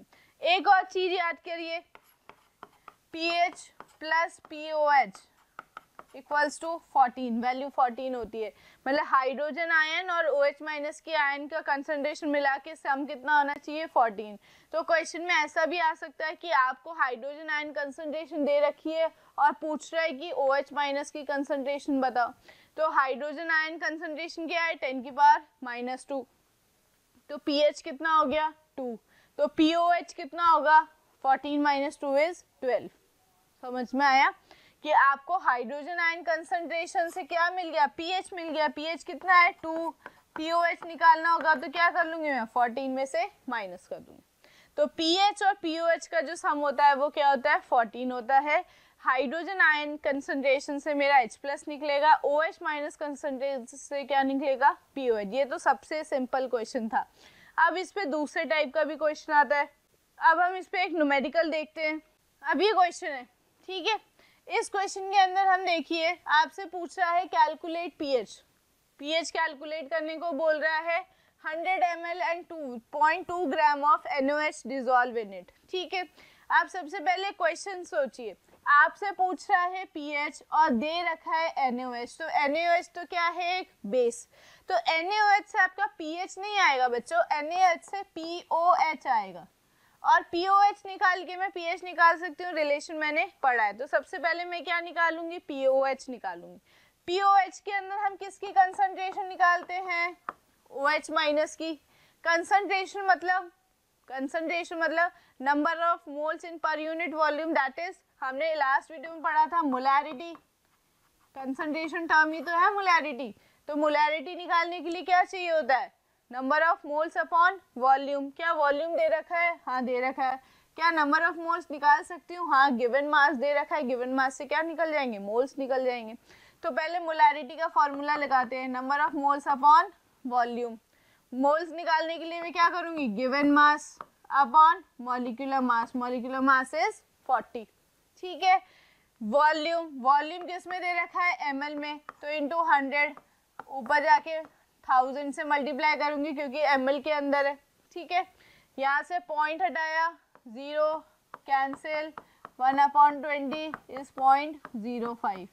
एक और चीज याद करिए, pH plus POH equals to 14, value 14 होती है, मतलब हाइड्रोजन आयन और OH माइनस की आयन का कंसंट्रेशन मिला के सम कितना होना चाहिए, 14। तो क्वेश्चन में ऐसा भी आ सकता है कि आपको हाइड्रोजन आयन कंसंट्रेशन दे रखी है और पूछ रहा है कि OH माइनस की कंसंट्रेशन बताओ। तो हाइड्रोजन आयन कंसंट्रेशन क्या है, 10 की पावर माइनस 2, तो pH कितना हो गया, 2, तो POH कितना होगा, 14 माइनस 2 इज 12। समझ में आया कि आपको हाइड्रोजन आयन कंसंट्रेशन से क्या मिल गया, pH मिल गया। pH कितना है, 2, POH निकालना होगा तो क्या कर लूंगी मैं, 14 में से माइनस कर दूंगी। तो pH और POH का जो सम होता है वो क्या होता है, 14 होता है। हाइड्रोजन आयन कंसंट्रेशन से मेरा H प्लस निकलेगा, OH माइनस कंसंट्रेशन से क्या निकलेगा, POH। ये तो सबसे सिंपल क्वेश्चन था। अब इस पे दूसरे टाइप का भी क्वेश्चन आता है। अब हम इस पे एक न्यूमेरिकल देखते हैं। अब ये क्वेश्चन है, ठीक है। इस क्वेश्चन के अंदर हम देखिए आपसे पूछ रहा है कैलकुलेट pH। pH कैलकुलेट करने को बोल रहा है 100 ml and 2.2 gram of NaOH dissolve in it. ठीक है, आप सबसे पहले क्वेश्चन सोचिए, आपसे पूछ रहा है pH और दे रखा है NaOH। तो NaOH तो क्या है, एक बेस। तो NaOH से आपका pH नहीं आएगा बच्चों, NaOH से POH आएगा, और POH निकाल के मैं pH निकाल सकती हूँ, रिलेशन मैंने पढ़ा है। तो सबसे पहले मैं क्या निकालूंगी, POH निकालूंगी। POH के अंदर हम किसकी कंसंट्रेशन निकालते हैं, OH माइनस की। कंसंट्रेशन मतलब number of moles in per unit volume, that is हमने लास्ट वीडियो में पढ़ा था मोलैरिटी। कंसंट्रेशन टर्म ही तो है मोलैरिटी। तो मोलैरिटी निकालने के लिए क्या चाहिए होता है, number of moles upon volume. क्या वॉल्यूम दे रखा है, हाँ दे रखा है। क्या नंबर ऑफ मोल्स निकाल सकती हूँ, हाँ गिवन मास दे रखा है, गिवन मास से क्या निकल जाएंगे, मोल्स निकल जाएंगे। तो पहले मोलैरिटी का फॉर्मूला लगाते हैं, number of moles upon volume. Moles निकालने के लिए मैं क्या करूंगी, given mass upon molecular mass, molecular mass is 40। ठीक है, वॉल्यूम किस में दे रखा है, ml में, तो इंटू 100, ऊपर जाके 1000 से मल्टीप्लाई करूंगी क्योंकि ml के अंदर है। ठीक है, यहाँ से पॉइंट हटाया, 0 कैंसिल, 1/20 इज 0.05,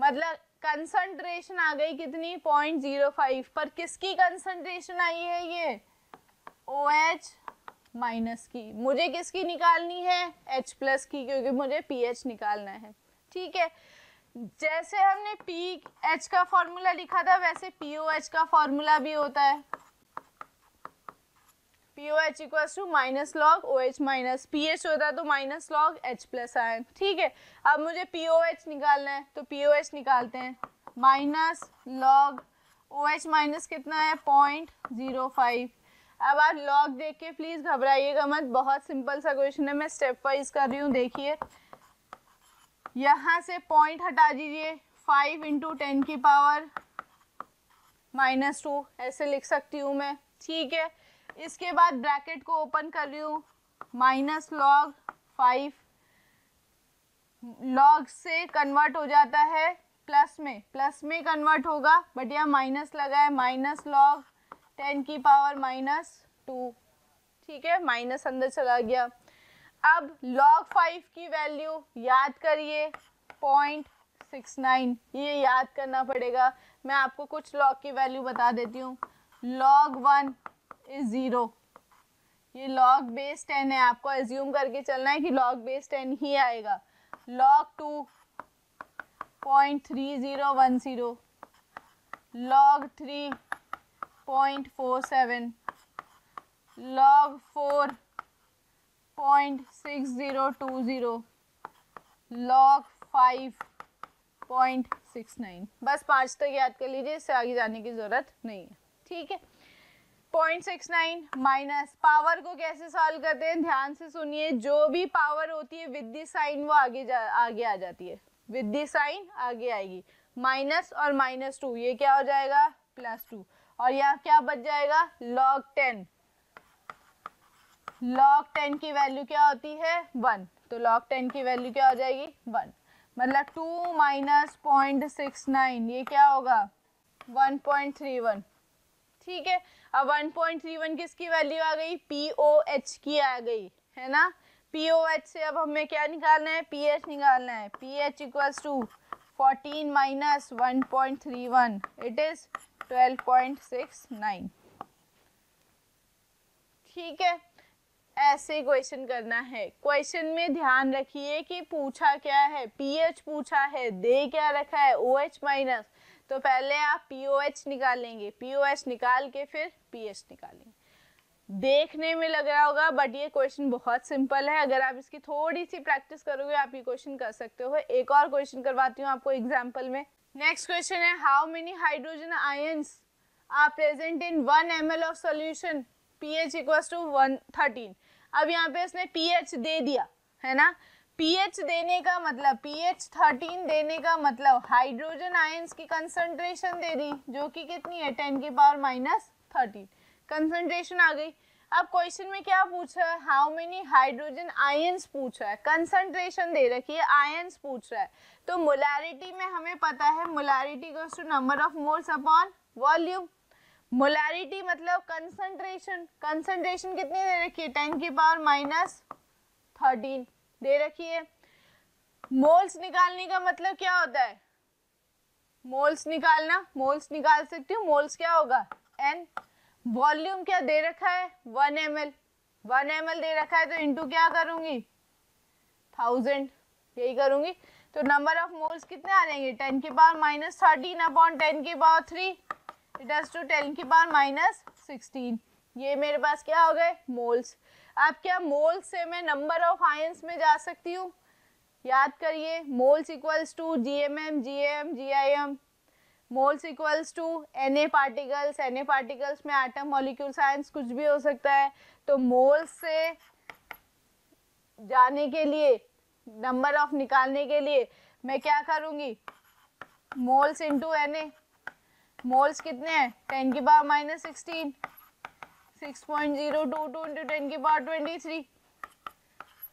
मतलब कंसंट्रेशन आ गई कितनी, 0.05। पर किसकी कंसंट्रेशन आई है, ये OH माइनस की। मुझे किसकी निकालनी है, H प्लस की, क्योंकि मुझे pH निकालना है। ठीक है, जैसे हमने pH का फॉर्मूला लिखा था वैसे POH का फॉर्मूला भी होता है। POH equals to minus log OH minus, pH होता तो minus log H plus ion. ठीक है, अब मुझे POH निकालना है तो POH निकालते हैं, माइनस लॉग OH माइनस कितना है, 0.05। अब आप लॉग देख के प्लीज घबराइएगा मत, बहुत सिंपल सा क्वेश्चन है, मैं स्टेप वाइज कर रही हूँ। देखिए यहाँ से पॉइंट हटा दीजिए, 5 इंटू 10 की पावर माइनस 2 ऐसे लिख सकती हूँ मैं। ठीक है, इसके बाद ब्रैकेट को ओपन कर रही हूँ, माइनस लॉग 5 लॉग से कन्वर्ट हो जाता है प्लस में कन्वर्ट होगा, बट यहाँ माइनस लगा है, माइनस लॉग 10 की पावर माइनस 2। ठीक है, माइनस अंदर चला गया। अब log 5 की वैल्यू याद करिए 0.69, ये याद करना पड़ेगा। मैं आपको कुछ log की वैल्यू बता देती हूँ। log 1 इज 0, ये log बेस 10 है, आपको एज्यूम करके चलना है कि log बेस 10 ही आएगा। log 2 0.3010, log 3 0.47, log 4 0.6020, log 5 0.69। बस 5 तक याद कर लीजिए, इससे आगे जाने की जरूरत नहीं है। ठीक है, 0.69 माइनस, पावर को कैसे सॉल्व करते हैं ध्यान से सुनिए। जो भी पावर होती है विद द साइन वो आगे आ जाती है, विद द साइन आगे आएगी। माइनस और -2 ये क्या हो जाएगा, +2, और यहाँ क्या बच जाएगा, log 10। log 10 की वैल्यू क्या होती है, 1, तो log 10 की वैल्यू क्या हो जाएगी, 1, मतलब 2 माइनस 0.69 ये क्या होगा, 1.31। ठीक है, अब 1.31 किसकी वैल्यू आ गई, POH की आ गई है ना। POH से अब हमें क्या निकालना है, pH निकालना है। pH equals to 14 minus 1.31, it is 12.69। ठीक है, ऐसे क्वेश्चन करना है। क्वेश्चन में ध्यान रखिए कि पूछा क्या है, pH पूछा है, दे क्या रखा है, OH माइनस, तो पहले आप POH निकालेंगे, POH निकाल के फिर pH निकालेंगे। देखने में लग रहा होगा बट ये क्वेश्चन बहुत सिंपल है, अगर आप इसकी थोड़ी सी प्रैक्टिस करोगे आप ये क्वेश्चन कर सकते हो। एक और क्वेश्चन करवाती हूँ आपको एग्जाम्पल में। नेक्स्ट क्वेश्चन है, how many hydrogen ions are present in 1 ml of solution, pH equals to 13। अब यहाँ पे इसने pH दे दिया है ना, pH देने का मतलब, pH 13 देने का मतलब हाइड्रोजन आयंस की कंसंट्रेशन दे दी, जो कि कितनी है, 10 की पावर -13 कंसंट्रेशन आ गई। अब क्वेश्चन में क्या पूछ रहा है, हाउ मेनी हाइड्रोजन आयंस पूछ रहा है, कंसंट्रेशन दे रखी है, आयंस पूछ रहा है। तो मोलैरिटी में हमें पता है, molarity equals to number of moles upon volume. Molarity मतलब कंसंट्रेशन, कंसंट्रेशन कितनी दे रखी है, 10 की पावर -13 दे रखी है। मोल्स निकालने का मतलब क्या होता है, मोल्स निकालना, मोल्स निकाल सकती हूँ, मोल्स क्या होगा, n। वॉल्यूम क्या दे रखा है, 1 ml, 1 ml दे रखा है, तो इंटू क्या करूंगी, 1000, यही करूंगी। तो नंबर ऑफ मोल्स कितने आ जाएंगे, 10 की पावर -13 अपॉन 10 की पावर 3, इट इज टू 10 की पावर -16। ये मेरे पास क्या हो गए, मोल्स। अब क्या मोल्स से मैं नंबर ऑफ आयंस में जा सकती हूँ, याद करिए, moles equals to GMM, GAM, GIM, moles equals to Na particles, Na particles में एटम, मॉलिक्यूल, साइंस कुछ भी हो सकता है। तो मोल्स से जाने के लिए, नंबर ऑफ निकालने के लिए मैं क्या करूंगी, मोल्स इंटू Na, मोल्स कितने हैं, 10 की पावर -16, 6.022 इंटू 10 की पावर 23,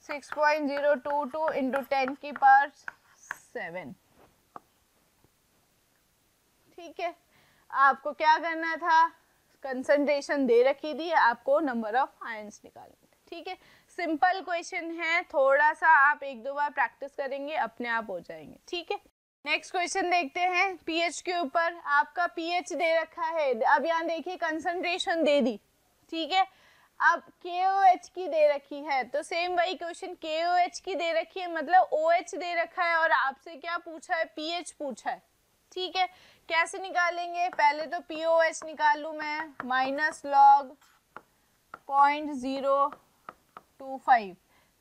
6.022 इंटू 10 की पावर 7। ठीक है, आपको क्या करना था, कंसंट्रेशन दे रखी थी, आपको नंबर ऑफ आयंस निकालने थे। ठीक है, सिंपल क्वेश्चन है, थोड़ा सा आप 1-2 बार प्रैक्टिस करेंगे अपने आप हो जाएंगे। ठीक है, नेक्स्ट क्वेश्चन देखते हैं pH के ऊपर। आपका pH दे रखा है, अब यहाँ देखिए कंसंट्रेशन दे दी, ठीक है। अब KOH की दे रखी है, तो सेम वही क्वेश्चन, KOH की दे रखी है मतलब OH दे रखा है और आपसे क्या पूछा है, pH पूछा है। ठीक है, कैसे निकालेंगे, पहले तो POH निकाल लूँ मैं, -log 0.025।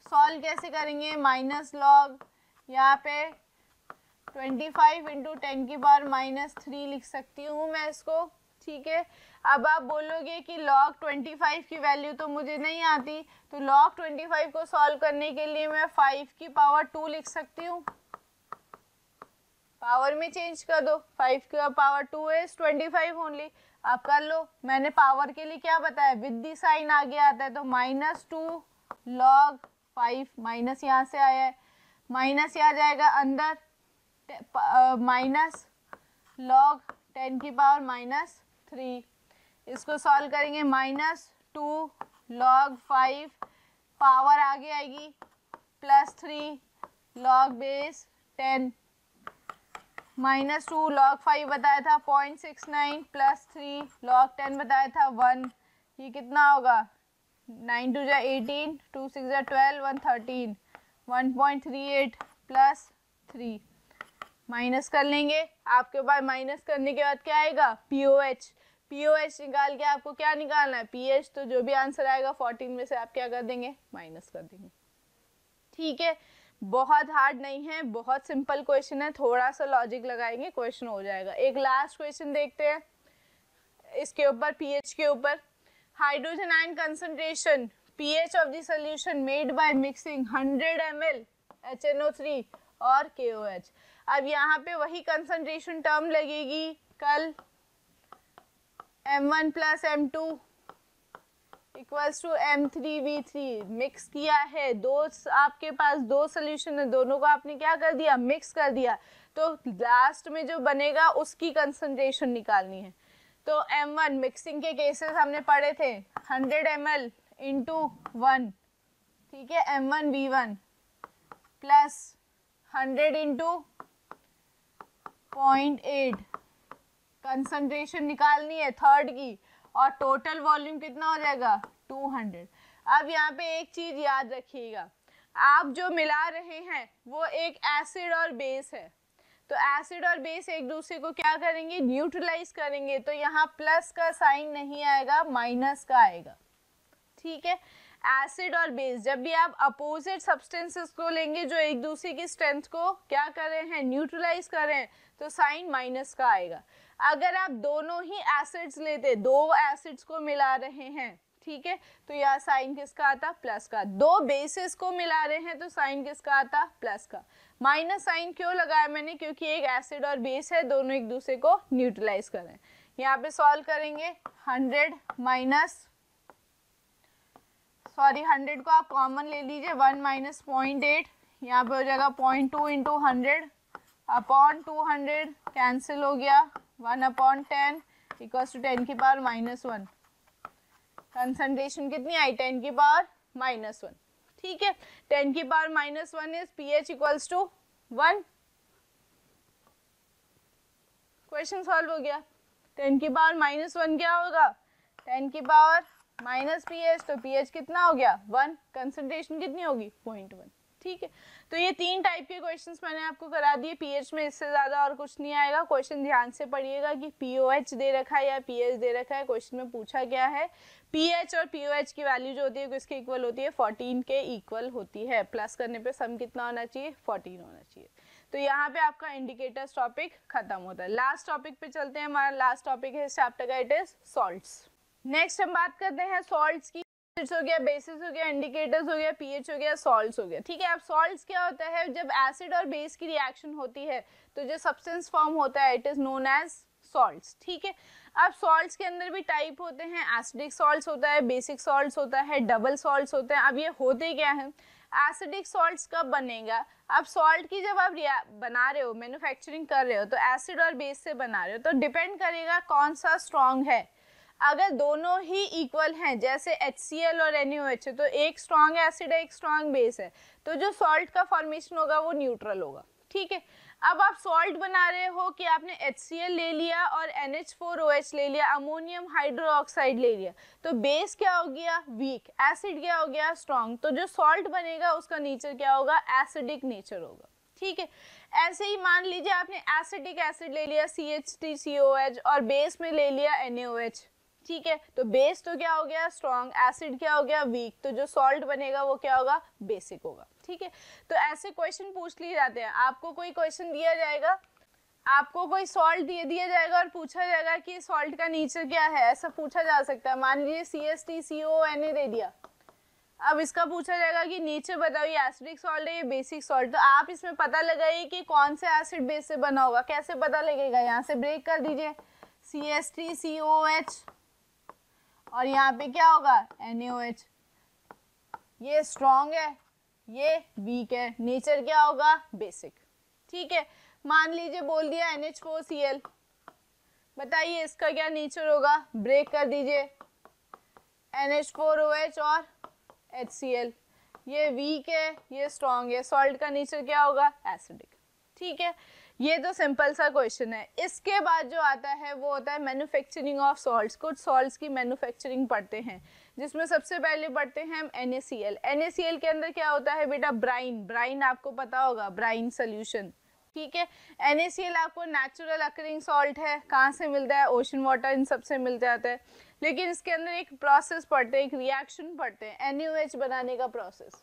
सॉल्व कैसे करेंगे, -log यहाँ पे 25 इंटू 10 की पावर -3 लिख सकती हूँ मैं इसको। ठीक है, अब आप बोलोगे कि log 25 की वैल्यू तो मुझे नहीं आती, तो log 25 को सॉल्व करने के लिए मैं 5 की पावर 2 लिख सकती हूँ, पावर में चेंज कर दो, 5 की पावर 2 इज 25 ओनली। आप कर लो, मैंने पावर के लिए क्या बताया, विद दी साइन आगे आता है, तो -2 log 5, माइनस यहाँ से आया है, माइनस यहाँ जाएगा अंदर, माइनस log 10 की पावर -3, इसको सॉल्व करेंगे, -2 log 5, पावर आगे आएगी +3 log बेस 10, -2 log 5 बताया था 0.69 +3 log 10 बताया था 1, ये कितना होगा, 9 2 जा 18, 2 6 जा 12, 113, 1.38 +3 माइनस कर लेंगे। आपके पास माइनस करने के बाद क्या आएगा, POH, POH निकाल के आपको क्या निकालना है, pH, तो जो भी आंसर आएगा 14 में से आप क्या कर देंगे, माइनस कर देंगे। ठीक है, बहुत हार्ड नहीं है, बहुत सिंपल क्वेश्चन है, थोड़ा सा लॉजिक लगाएंगे क्वेश्चन हो जाएगा। एक लास्ट क्वेश्चन देखते हैं इसके ऊपर, पीएच के ऊपर। Hydrogen ion concentration pH of the solution made by mixing 100 ml HNO3 और KOH। अब यहाँ पे वही कंसंट्रेशन टर्म लगेगी कल, M1 plus M2 equals to M3V3। Mix किया है, दो आपके पास दो सोल्यूशन है, दोनों को आपने क्या कर दिया, मिक्स कर दिया, तो लास्ट में जो बनेगा उसकी कंसंट्रेशन निकालनी है। तो M1 मिक्सिंग के केसेस हमने पढ़े थे 100 ml इंटू 1, ठीक है, M1V1 प्लस 100 इंटू 0.8 कंसंट्रेशन निकालनी है थर्ड की, और टोटल वॉल्यूम कितना हो जाएगा 200। अब यहाँ पे एक चीज याद रखिएगा, आप जो मिला रहे हैं वो एक एसिड और बेस है, तो एसिड और बेस एक दूसरे को क्या करेंगे, न्यूट्रलाइज करेंगे, तो यहाँ प्लस का साइन नहीं आएगा, माइनस का आएगा, ठीक है। एसिड और बेस जब भी आप अपोजिट सब्सटेंसेस को लेंगे जो एक दूसरे की स्ट्रेंथ को क्या कर रहे हैं, न्यूट्रलाइज कर रहे हैं, तो साइन माइनस का आएगा। अगर आप दोनों ही एसिड्स लेते, दो एसिड्स को मिला रहे हैं, ठीक है, तो यह साइन किसका आता, प्लस का। दो बेसिस को मिला रहे हैं तो साइन किसका आता, प्लस का। माइनस साइन क्यों लगाया मैंने, क्योंकि एक एसिड और बेस है, दोनों एक दूसरे को न्यूट्रलाइज कर रहे हैं। यहाँ पे सॉल्व करेंगे 100 माइनस 100 को आप कॉमन ले लीजिए, 1 माइनस 0.8, यहाँ पे हो जाएगा 0.2 इंटू 100 अपॉन 200 कैंसिल हो गया, 1 अपॉन 10 इक्वल्स टू 10 की पावर -1। कंसंट्रेशन कितनी आई, 10 की पावर -1, ठीक है। 10 की power -1 is pH equals to 1। Question solve हो गया। 10 की पावर -1 क्या होगा, 10 की पावर माइनस pH, तो pH कितना हो गया 1, कंसंट्रेशन कितनी होगी 0.1, ठीक है। तो ये तीन टाइप के क्वेश्चंस मैंने आपको करा दिए पीएच में, इससे ज़्यादा और कुछ नहीं आएगा। क्वेश्चन ध्यान से पढ़िएगा कि पीओएच दे रखा है या पीएच दे रखा है, क्वेश्चन में पूछा गया है। पीएच और पीओएच की वैल्यू जो होती है किसके इक्वल होती है, 14 के इक्वल होती है। प्लस करने पे सम कितना होना चाहिए, 14 होना चाहिए। तो यहाँ पे आपका इंडिकेटर्स टॉपिक खत्म होता है। लास्ट टॉपिक पे चलते हैं, हमारा लास्ट टॉपिक है इस चैप्टर का, इट इज सॉल्ट्स। नेक्स्ट हम बात करते हैं सॉल्ट्स की। हो गया, बेसिस हो गया, इंडिकेटर्स हो गया, पीएच हो गया, सॉल्ट्स हो गया, ठीक है। अब सॉल्ट्स क्या होता है, जब एसिड और बेस की रिएक्शन होती है तो जो सब्सटेंस फॉर्म होता है it is known as salts, ठीक है। अब सॉल्ट्स के अंदर भी टाइप होते हैं, एसिडिक सॉल्ट्स होता है, बेसिक सॉल्ट्स होता है, डबल सॉल्ट्स होते हैं। अब ये होते क्या है, एसिडिक सॉल्ट्स कब बनेगा, अब सॉल्ट की जब आप बना रहे हो, मैन्युफैक्चरिंग कर रहे हो, तो एसिड और बेस से बना रहे हो, तो डिपेंड करेगा कौन सा स्ट्रॉन्ग है। अगर दोनों ही इक्वल हैं, जैसे HCl और NaOH है, तो एक स्ट्रॉन्ग एसिड है, एक स्ट्रॉन्ग बेस है, तो जो सॉल्ट का फॉर्मेशन होगा वो न्यूट्रल होगा, ठीक है। अब आप सॉल्ट बना रहे हो कि आपने HCl ले लिया और NH4OH ले लिया, अमोनियम हाइड्रोक्साइड ले लिया, तो बेस क्या हो गया, वीक, एसिड क्या हो गया, स्ट्रॉन्ग। तो जो सॉल्ट बनेगा उसका नेचर क्या होगा, एसिडिक नेचर होगा, ठीक है। ऐसे ही मान लीजिए आपने एसिडिक एसिड ले लिया CH3COH और बेस में ले लिया NaOH, ठीक है, तो बेस तो क्या हो गया, स्ट्रॉन्ग, एसिड क्या हो गया, वीक, तो जो सॉल्ट बनेगा वो क्या होगा, बेसिक होगा, ठीक है। तो ऐसे क्वेश्चन पूछ लिए जाते हैं। आपको कोई क्वेश्चन दिया जाएगा, आपको कोई सॉल्ट दिया जाएगा और पूछा जाएगा कि सॉल्ट का नेचर क्या है, ऐसा पूछा जा सकता है। मान लीजिए CH3CONA दे दिया, अब इसका पूछा जाएगा कि नेचर बताओ, ये एसिडिक सॉल्ट है, ये बेसिक सॉल्ट, तो आप इसमें पता लगाइए कि कौन से एसिड बेस से बना होगा। कैसे पता लगेगा, यहाँ से ब्रेक कर दीजिए, CH3COH और यहाँ पे क्या होगा, NaOH, ये स्ट्रॉन्ग है, ये वीक है, नेचर क्या होगा, बेसिक, ठीक है। मान लीजिए बोल दिया NH4Cl, बताइए इसका क्या नेचर होगा, ब्रेक कर दीजिए, NH4OH और HCl, ये वीक है, ये स्ट्रॉन्ग है, सॉल्ट का नेचर क्या होगा, एसिडिक, ठीक है। ये तो सिंपल सा क्वेश्चन है। इसके बाद जो आता है वो होता है मैन्युफैक्चरिंग ऑफ सॉल्ट्स। कुछ सॉल्ट्स की मैन्युफैक्चरिंग पढ़ते हैं, जिसमें सबसे पहले पढ़ते हैं हम NaCl। NaCl के अंदर क्या होता है बेटा, ब्राइन, ब्राइन आपको पता होगा, ब्राइन सोल्यूशन, ठीक है। NaCl आपको नेचुरल अकरिंग सॉल्ट है, कहाँ से मिलता है, ओशन वाटर, इन सब से मिल जाता है। लेकिन इसके अंदर एक प्रोसेस पढ़ते हैं, एक रिएक्शन पढ़ते हैं, NaOH बनाने का प्रोसेस।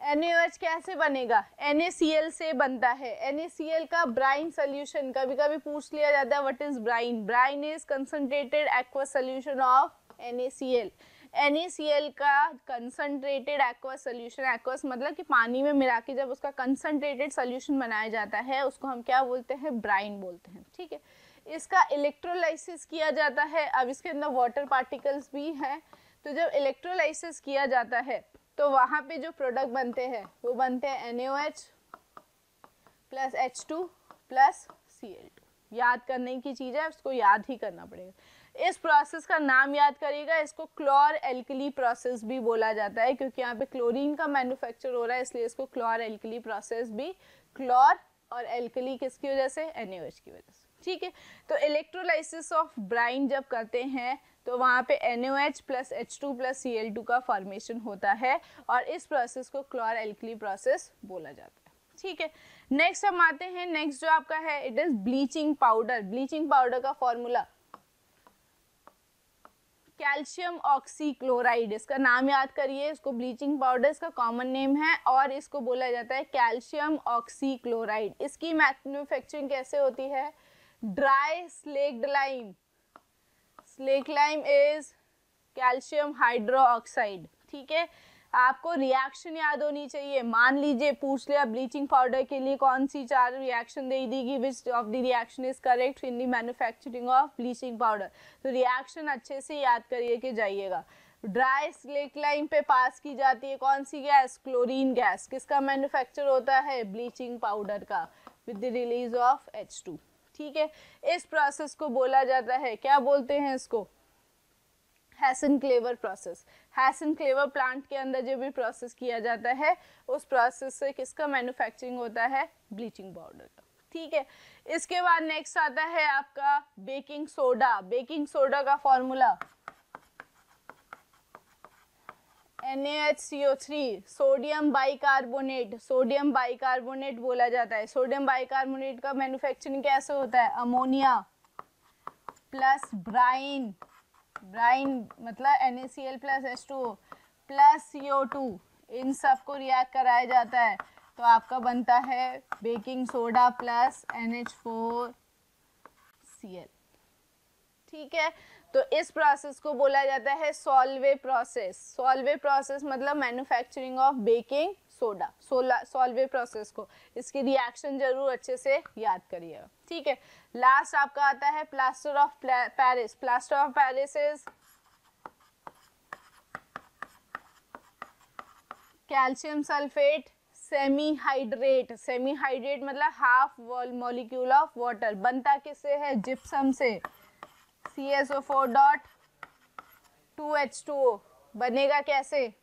NaOH कैसे बनेगा? NaCl से बनता है। NaCl का ब्राइन सोल्यूशन कभी कभी पूछ लिया जाता है, what is brine? Brine is concentrated aqueous solution of NaCl। NaCl का कंसंट्रेटेड एक्वस सोल्यूशन, एक्वस मतलब कि पानी में मिला के जब उसका कंसंट्रेटेड सोल्यूशन बनाया जाता है उसको हम क्या बोलते हैं? ब्राइन बोलते हैं। ठीक है, इसका इलेक्ट्रोलाइसिस किया जाता है। अब इसके अंदर वाटर पार्टिकल्स भी हैं, तो जब इलेक्ट्रोलाइसिस किया जाता है तो वहाँ पे जो प्रोडक्ट बनते हैं वो बनते हैं NaOH plus H2 plus Cl2। याद करने की चीज़ है, उसको याद ही करना पड़ेगा। इस प्रोसेस का नाम याद करिएगा, इसको क्लोर एल्कली प्रोसेस भी बोला जाता है, क्योंकि यहाँ पे क्लोरीन का मैन्युफैक्चर हो रहा है, इसलिए इसको क्लोर एल्कली प्रोसेस भी। क्लोर और एल्कली किसकी वजह से? NaOH की वजह से। ठीक है, तो इलेक्ट्रोलाइसिस ऑफ ब्राइन जब करते हैं तो वहाँ पे NaOH plus H2 plus Cl2 का फॉर्मेशन होता है, और इस प्रोसेस को क्लोर एल्कली प्रोसेस बोला जाता है। ठीक है, नेक्स्ट हम आते हैं, नेक्स्ट जो आपका है it is bleaching powder. Bleaching powder का फॉर्मूला कैल्शियम ऑक्सीक्लोराइड, इसका नाम याद करिए, इसको ब्लीचिंग पाउडर इसका कॉमन नेम है, और इसको बोला जाता है कैल्शियम ऑक्सीक्लोराइड। इसकी मैन्युफैक्चरिंग कैसे होती है? Dry slaked lime, slaked lime is calcium hydroxide. ठीक है, आपको रिएक्शन याद होनी चाहिए। मान लीजिए पूछ लिया ब्लीचिंग पाउडर के लिए कौन सी 4 रिएक्शन दे देगी, विच of the reaction is correct in the manufacturing of bleaching powder, तो रिएक्शन अच्छे से याद करिए कि जाइएगा। ड्राई स्लेक्ड लाइम पे पास की जाती है कौन सी गैस? Chlorine gas. किसका मैन्युफैक्चर होता है? ब्लीचिंग पाउडर का, with the release of H2। ठीक है, इस प्रोसेस को बोला जाता है, क्या बोलते हैं इसको? Hesson-clever process. हैसन-क्लेवर प्लांट के अंदर जो भी प्रोसेस किया जाता है उस प्रोसेस से किसका मैन्युफैक्चरिंग होता है? ब्लीचिंग पाउडर का। ठीक है, इसके बाद नेक्स्ट आता है आपका बेकिंग सोडा। बेकिंग सोडा का formula NaHCO3, sodium bicarbonate. Sodium bicarbonate बोला जाता है। सोडियम बाइकार्बोनेट का मैन्युफैक्चरिंग कैसे होता है? अमोनिया प्लस ब्राइन, ब्राइन मतलब NaCl plus H2O plus CO2, इन सब को रिएक्ट कराया जाता है, तो आपका बनता है बेकिंग सोडा प्लस NH4Cl। ठीक है, तो इस प्रोसेस को बोला जाता है सॉल्वे प्रोसेस। सॉल्वे प्रोसेस मतलब manufacturing of baking soda, Solvay process को, इसकी रिएक्शन जरूर अच्छे से याद करिएगा। ठीक है, लास्ट आपका आता है plaster of Paris. Plaster of Paris is calcium sulphate semi hydrate. Semi hydrate मतलब हाफ मॉलिक्यूल ऑफ वाटर। बनता किससे है? जिप्सम से। CSO4 डॉट 2H2O बनेगा कैसे?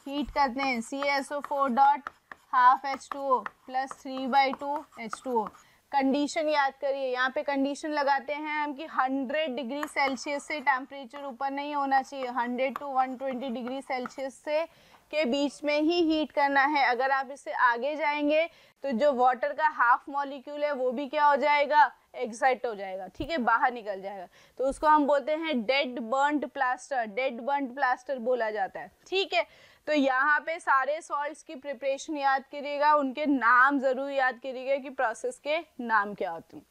हीट करते हैं, CSO4 dot half H2O plus 3/2 H2O। Condition याद करिए, यहाँ पे कंडीशन लगाते हैं हम कि 100 डिग्री सेल्सियस से टेम्परेचर ऊपर नहीं होना चाहिए, 100 to 120 डिग्री सेल्सियस से के बीच में ही हीट करना है। अगर आप इससे आगे जाएंगे तो जो वाटर का हाफ मॉलिक्यूल है वो भी क्या हो जाएगा? एक्साइट हो जाएगा। ठीक है, बाहर निकल जाएगा, तो उसको हम बोलते हैं dead burnt plaster. Dead burnt plaster बोला जाता है। ठीक है, तो यहाँ पे सारे सॉल्ट्स की प्रिपरेशन याद करिएगा, उनके नाम जरूर याद करिएगा कि प्रोसेस के नाम क्या होते हैं।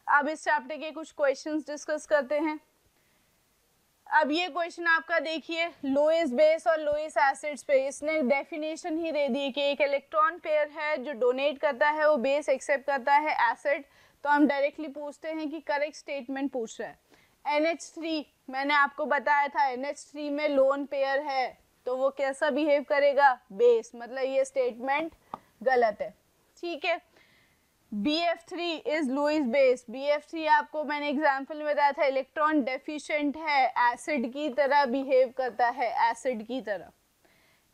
अब इस चैप्टर के कुछ क्वेश्चंस डिस्कस करते हैं। अब ये क्वेश्चन आपका देखिए, लोएस्ट बेस और लोएस्ट एसिड्स पे इसने डेफिनेशन ही दे दी कि एक इलेक्ट्रॉन पेयर है जो डोनेट करता है वो बेस एक्सेप्ट करता है एसिड, तो हम डायरेक्टली पूछते हैं कि करेक्ट स्टेटमेंट पूछ रहा है। NH3 मैंने आपको बताया था, NH3 में लोन पेयर है तो वो कैसा बिहेव करेगा? बेस, मतलब ये स्टेटमेंट गलत है। ठीक है, BF3 is Lewis base. BF3 आपको मैंने एग्जांपल में बताया था इलेक्ट्रॉन डेफिशिएंट है, एसिड की तरह बिहेव करता है, एसिड की तरह।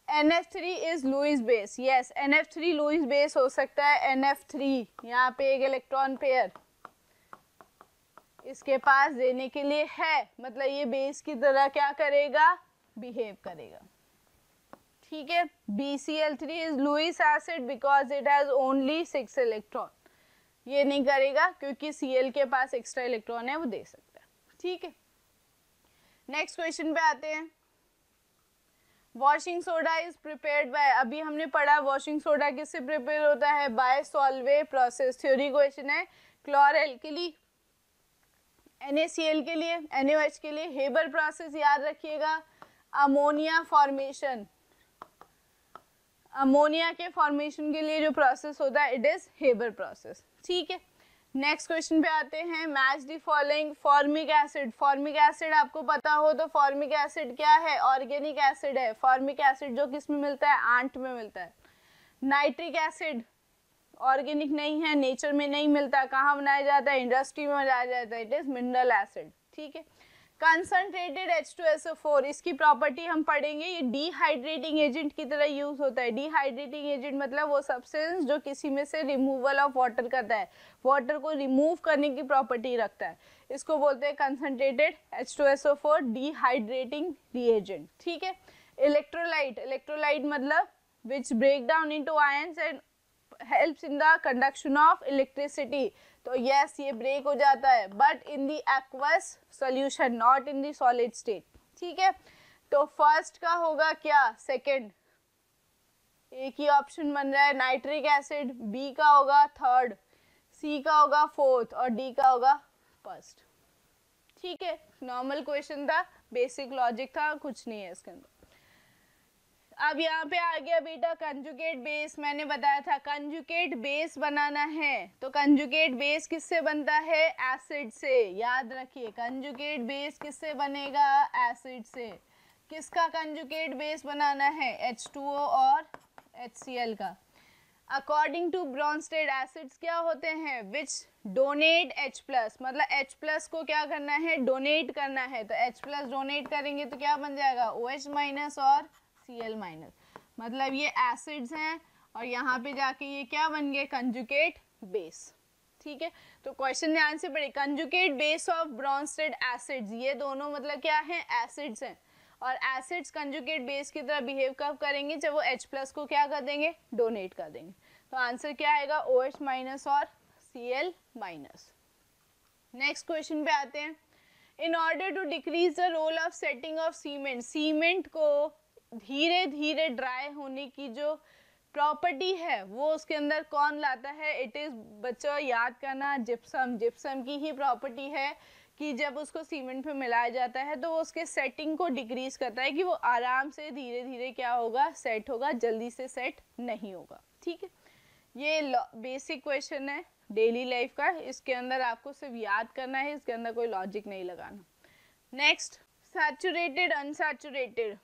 NF3 is Lewis base. Yes, NF3 Lewis base हो सकता है। NF3 यहाँ पे एक इलेक्ट्रॉन पेयर इसके पास देने के लिए है, मतलब ये बेस की तरह क्या करेगा? बिहेव करेगा। ठीक है, BCl3 is Lewis acid because it has only 6 electron. ये नहीं करेगा क्योंकि Cl के पास एक्स्ट्रा इलेक्ट्रॉन है, वो दे सकता है। ठीक है, नेक्स्ट क्वेश्चन पे आते हैं। Washing soda is prepared by, अभी हमने पढ़ा वॉशिंग सोडा किससे प्रिपेयर होता है, bye Solvay process. Theory question है। क्लोरएल्कली NaCl के लिए, NaOH के लिए हेबर प्रोसेस याद रखिएगा। अमोनिया फॉर्मेशन, अमोनिया के फॉर्मेशन के लिए जो प्रोसेस होता है इट इज हेबर प्रोसेस। ठीक है, नेक्स्ट क्वेश्चन पे आते हैं। Match the following. Formic acid, formic acid आपको पता हो तो फॉर्मिक एसिड क्या है, ऑर्गेनिक एसिड है। फॉर्मिक एसिड जो किस में मिलता है, आंट में मिलता है। नाइट्रिक एसिड ऑर्गेनिक नहीं है, नेचर में नहीं मिलता, कहाँ बनाया जाता है, इंडस्ट्री में बनाया जाता है, इट इज मिनरल एसिड। ठीक है, कंसंट्रेटेड H2SO4, इसकी प्रॉपर्टी हम पढ़ेंगे, ये डिहाइड्रेटिंग एजेंट की तरह यूज होता है। डिहाइड्रेटिंग एजेंट मतलब वो सब्सटेंस जो किसी में से रिमूवल ऑफ वाटर करता है, वाटर को रिमूव करने की प्रॉपर्टी रखता है, इसको बोलते हैं कंसंट्रेटेड H2SO4 डिहाइड्रेटिंग रिएजेंट। ठीक है, इलेक्ट्रोलाइट, इलेक्ट्रोलाइट मतलब which break down into ions and helps in the conduction of electricity, तो यस ये ब्रेक हो जाता है, but in the aqueous solution, not in the solid state. ठीक है, तो फर्स्ट का होगा क्या, सेकंड, एक ही ऑप्शन बन रहा है नाइट्रिक एसिड, बी का होगा थर्ड, सी का होगा फोर्थ और डी का होगा फर्स्ट। ठीक है, नॉर्मल क्वेश्चन था, बेसिक लॉजिक था, कुछ नहीं है इसके अंदर। अब यहाँ पे आ गया बेटा कंजुगेट बेस, मैंने बताया था कंजुगेट बेस बनाना है, तो कंजुगेट बेस किससे बनता है, एसिड से। याद रखिए कंजुगेट बेस किससे बनेगा, एसिड से। किसका कंजुगेट बेस बनाना है, H2O और HCl का। अकॉर्डिंग टू ब्रॉन्स्टेड एसिड्स क्या होते हैं, विच डोनेट H+, मतलब H+ को क्या करना है, डोनेट करना है, तो H+ डोनेट करेंगे तो क्या बन जाएगा, OH- और Cl-, मतलब ये एसिड्स हैं और यहाँ पे जाके ये क्या बन गए, कंजुगेट बेस। ठीक है, तो क्वेश्चन ध्यान से पढ़िए, conjugate base of Brønsted acids, ये दोनों मतलब क्या है, एसिड्स हैं, और एसिड्स कंजुगेट बेस की तरह बिहेव कब करेंगे, जब वो H+ को क्या कर देंगे, डोनेट कर देंगे। तो आंसर क्या आएगा, OH- और Cl-। नेक्स्ट क्वेश्चन पे आते हैं। In order to decrease the role of setting of cement, cement को धीरे धीरे ड्राई होने की जो प्रॉपर्टी है वो उसके अंदर कौन लाता है, इट इज, बच्चों याद करना, जिप्सम। जिप्सम की ही प्रॉपर्टी है कि जब उसको सीमेंट पे मिलाया जाता है तो वो उसके सेटिंग को डिक्रीज करता है, कि वो आराम से धीरे धीरे क्या होगा, सेट होगा, जल्दी से सेट नहीं होगा। ठीक है, ये बेसिक क्वेश्चन है डेली लाइफ का, इसके अंदर आपको सिर्फ याद करना है, इसके अंदर कोई लॉजिक नहीं लगाना। Next, saturated unsaturated.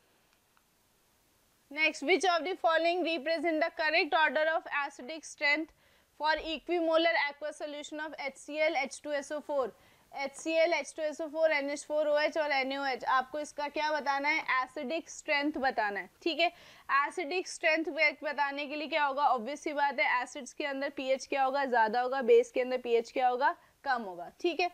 Next, which of the following represent the correct order of acidic strength for equimolar aqueous solution of HCl H2SO4? HCl H2SO4 NH4OH और NaOH, आपको इसका क्या बताना है, एसिडिक स्ट्रेंथ बताना है। ठीक है, एसिडिक स्ट्रेंथ बताने के लिए क्या होगा, ऑब्वियस सी बात है, एसिड्स के अंदर pH क्या होगा, ज्यादा होगा, बेस के अंदर pH क्या होगा, कम होगा। ठीक है,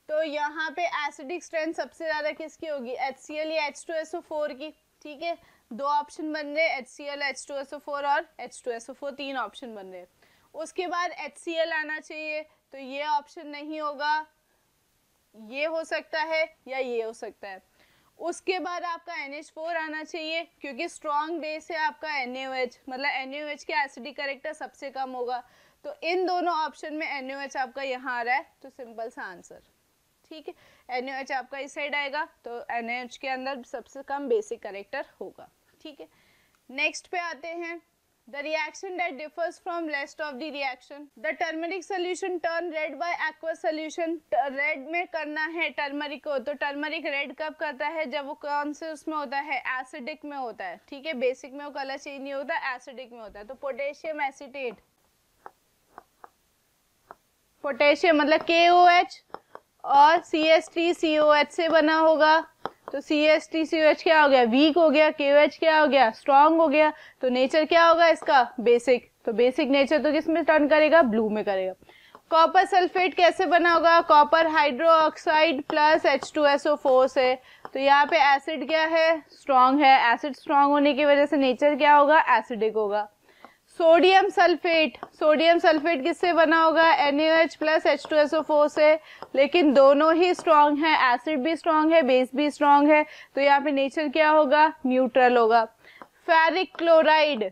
तो यहाँ पे एसिडिक स्ट्रेंथ सबसे ज्यादा किसकी होगी, HCl या H2SO4 की। ठीक है, दो ऑप्शन बन रहे, HCl H2SO4 और H2SO4, तीन ऑप्शन बन रहे। उसके बाद HCl आना चाहिए, तो ये ऑप्शन नहीं होगा, ये हो सकता है या ये हो सकता है। उसके बाद आपका NH4 आना चाहिए, क्योंकि स्ट्रॉन्ग बेस है आपका NaOH, मतलब NaOH के एसिडिक कैरेक्टर सबसे कम होगा, तो इन दोनों ऑप्शन में NaOH आपका यहाँ आ रहा है, तो सिंपल सा आंसर। ठीक है, NaOH आपका इस साइड आएगा, तो NaOH के अंदर सबसे कम बेसिक कैरेक्टर होगा। ठीक है, नेक्स्ट पे आते हैं। The reaction that differs from rest of the reaction, the turmeric solution turn red by aqueous solution. Red में करना है टर्मरिक को, तो टर्मरिक रेड कब करता है, जब वो कौन से उसमें होता है, एसिडिक में होता है। ठीक है, बेसिक में वो कलर चेंज नहीं होता, एसिडिक में होता है। तो पोटेशियम एसीटेट, पोटेशियम मतलब KOH और CH3COH से बना होगा, तो CH3COH क्या हो गया, वीक हो गया, KOH क्या हो गया, स्ट्रॉन्ग हो गया, तो नेचर क्या होगा इसका, बेसिक, तो बेसिक नेचर तो किस में टर्न करेगा, ब्लू में करेगा। कॉपर सल्फेट कैसे बना होगा, कॉपर हाइड्रोक्साइड प्लस H2SO4 से, तो यहाँ पे एसिड क्या है, स्ट्रॉन्ग है, एसिड स्ट्रॉन्ग होने की वजह से नेचर क्या होगा, एसिडिक होगा। सोडियम सल्फेट किससे बना होगा? NaOH प्लस H2SO4 से, लेकिन दोनों ही स्ट्रॉन्ग है, एसिड भी स्ट्रॉन्ग है, बेस भी स्ट्रॉन्ग है, तो यहाँ पे नेचर क्या होगा? न्यूट्रल होगा। फेरिक क्लोराइड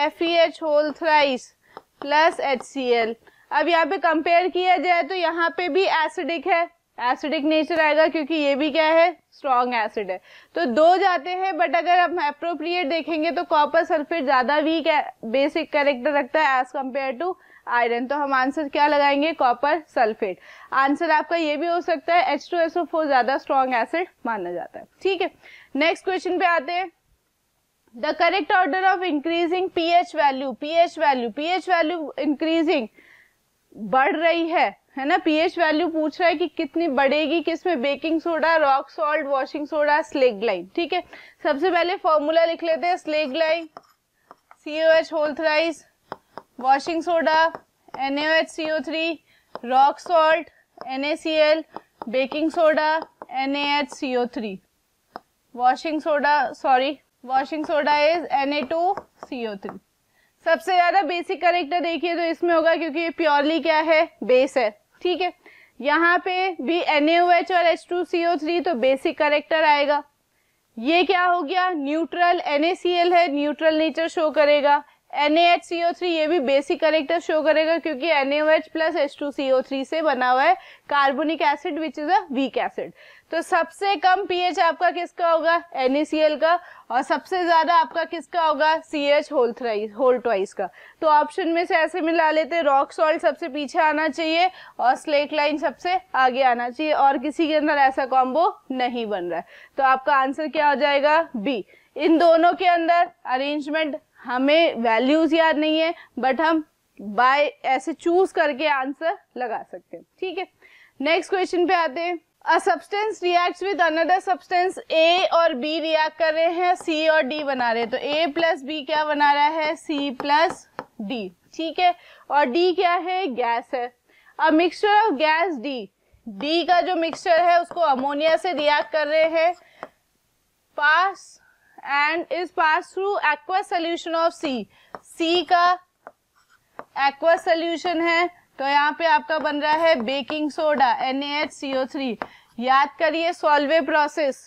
FeH होल थ्राइस प्लस HCl। अब यहाँ पे कंपेयर किया जाए तो यहाँ पे भी एसिडिक है, एसिडिक नेचर आएगा क्योंकि ये भी क्या है? स्ट्रॉन्ग एसिड है। तो दो जाते हैं, बट अगर हम अप्रोप्रिएट देखेंगे तो कॉपर सल्फेट ज्यादा वीक है, बेसिक कैरेक्टर रखता है एज कंपेयर टू आयरन, तो हम आंसर क्या लगाएंगे? Copper sulphate. आंसर आपका ये भी हो सकता है, H2SO4 ज्यादा स्ट्रॉन्ग एसिड माना जाता है। ठीक है, नेक्स्ट क्वेश्चन पे आते हैं। The correct order of increasing pH value increasing, बढ़ रही है ना? पीएच वैल्यू पूछ रहा है कि कितनी बढ़ेगी, किसमें? Baking soda, rock salt, washing soda, slaked. ठीक है, सबसे पहले फॉर्मूला लिख लेते हैं। Slaked COH whole thrice, washing soda NaOH CO3, rock salt NaCl, baking soda NaHCO3, washing soda is Na2CO3। सबसे ज्यादा बेसिक करेक्टर देखिए तो इसमें होगा क्योंकि ये प्योरली क्या है? बेस है। ठीक है, यहाँ पे भी NaOH और H2CO3 तो बेसिक करेक्टर आएगा। ये क्या हो गया? न्यूट्रल, NaCl है, न्यूट्रल नेचर शो करेगा। NaHCO3 ये भी बेसिक करेक्टर शो करेगा क्योंकि NaOH प्लस H2CO3 से बना हुआ है carbonic acid which is a weak acid. तो सबसे कम पीएच आपका किसका होगा? NaCl का, और सबसे ज्यादा आपका किसका होगा? CH होल ट्वाइस का। तो ऑप्शन में से ऐसे मिला लेते, रॉक सॉल्ट सबसे पीछे आना चाहिए और स्लेगलाइन सबसे आगे आना चाहिए, और किसी के अंदर ऐसा कॉम्बो नहीं बन रहा है। तो आपका आंसर क्या हो जाएगा? बी। इन दोनों के अंदर अरेंजमेंट हमें वैल्यूज याद नहीं है, बट हम बाय ऐसे चूज करके आंसर लगा सकते हैं। ठीक है, नेक्स्ट क्वेश्चन पे आते हैं। A substance reacts with another substance, A और बी रिएक्ट कर रहे हैं, सी और डी बना रहे हैं, तो ए प्लस बी क्या बना रहा है? C plus D. ठीक है, और डी क्या है? गैस है। A mixture of gas D का जो मिक्सचर है उसको अमोनिया से रिएक्ट कर रहे हैं, पास and is passed through aqueous solution of C का aqueous solution है, तो यहाँ पे आपका बन रहा है बेकिंग सोडा NaHCO3। याद करिए सॉल्वे प्रोसेस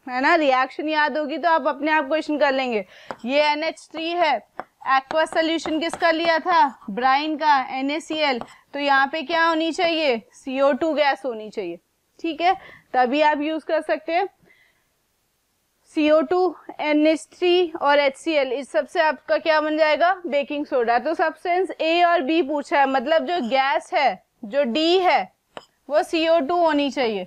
है ना, रिएक्शन याद होगी तो आप अपने आप क्वेश्चन कर लेंगे। ये NH3 है, aqueous solution किसका लिया था? ब्राइन का, NaCl, तो यहाँ पे क्या होनी चाहिए? CO2 गैस होनी चाहिए। ठीक है, तभी आप यूज कर सकते हैं। CO2, NH3 और HCl, इस सबसे आपका क्या बन जाएगा? Baking soda. तो सब्सटेंस A और B पूछा है, मतलब जो गैस है, जो D है, वो CO2 होनी चाहिए।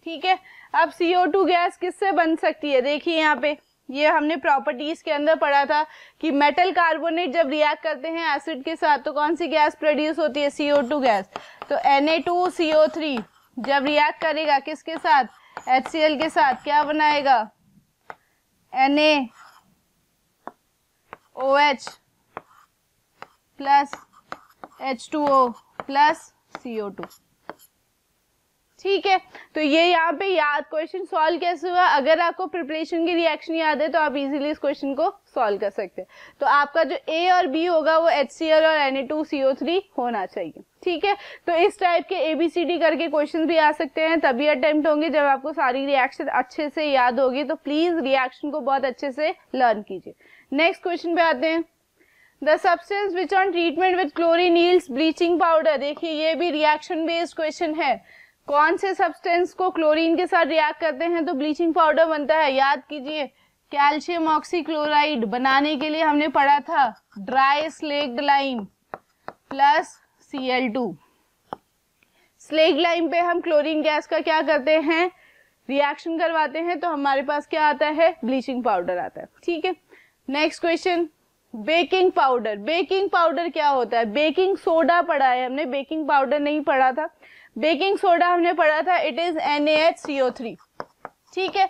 ठीक है, अब CO2 गैस किससे बन सकती है? देखिए यहाँ पे, ये हमने प्रॉपर्टीज के अंदर पढ़ा था कि मेटल कार्बोनेट जब रिएक्ट करते हैं एसिड के साथ तो कौन सी गैस प्रोड्यूस होती है? CO2 gas. तो Na2CO3 जब रिएक्ट करेगा किसके साथ? HCl के साथ, क्या बनाएगा? NaOH plus H2O plus CO2। ठीक है, तो ये यहाँ पे याद, क्वेश्चन सॉल्व कैसे हुआ? अगर आपको प्रिपरेशन की रिएक्शन याद है तो आप इजीली इस क्वेश्चन को सॉल्व कर सकते हैं। तो आपका जो A और B होगा वो HCl और Na2CO3 होना चाहिए। ठीक है, तो इस टाइप के ABCD करके क्वेश्चन भी आ सकते हैं, तभी अटेम्प्ट होंगे जब आपको सारी रिएक्शन अच्छे से याद होगी। तो प्लीज रिएक्शन को बहुत अच्छे से लर्न कीजिए। नेक्स्ट क्वेश्चन पे आते हैं। The substance which on treatment with chlorine yields bleaching powder. देखिए ये भी रिएक्शन बेस्ड क्वेश्चन है। कौन से सब्सटेंस को क्लोरीन के साथ रिएक्ट करते हैं तो ब्लीचिंग पाउडर बनता है? याद कीजिए, कैल्शियम ऑक्सीक्लोराइड बनाने के लिए हमने पढ़ा था dry slaked lime plus Cl2। Slaked lime पे हम क्लोरीन गैस का क्या करते हैं? रिएक्शन करवाते हैं, तो हमारे पास क्या आता है? ब्लीचिंग पाउडर आता है। ठीक है, नेक्स्ट क्वेश्चन। बेकिंग पाउडर क्या होता है? बेकिंग सोडा पढ़ा है हमने, बेकिंग पाउडर नहीं पढ़ा था। बेकिंग सोडा हमने पढ़ा था, इट इज NaHCO3। ठीक है,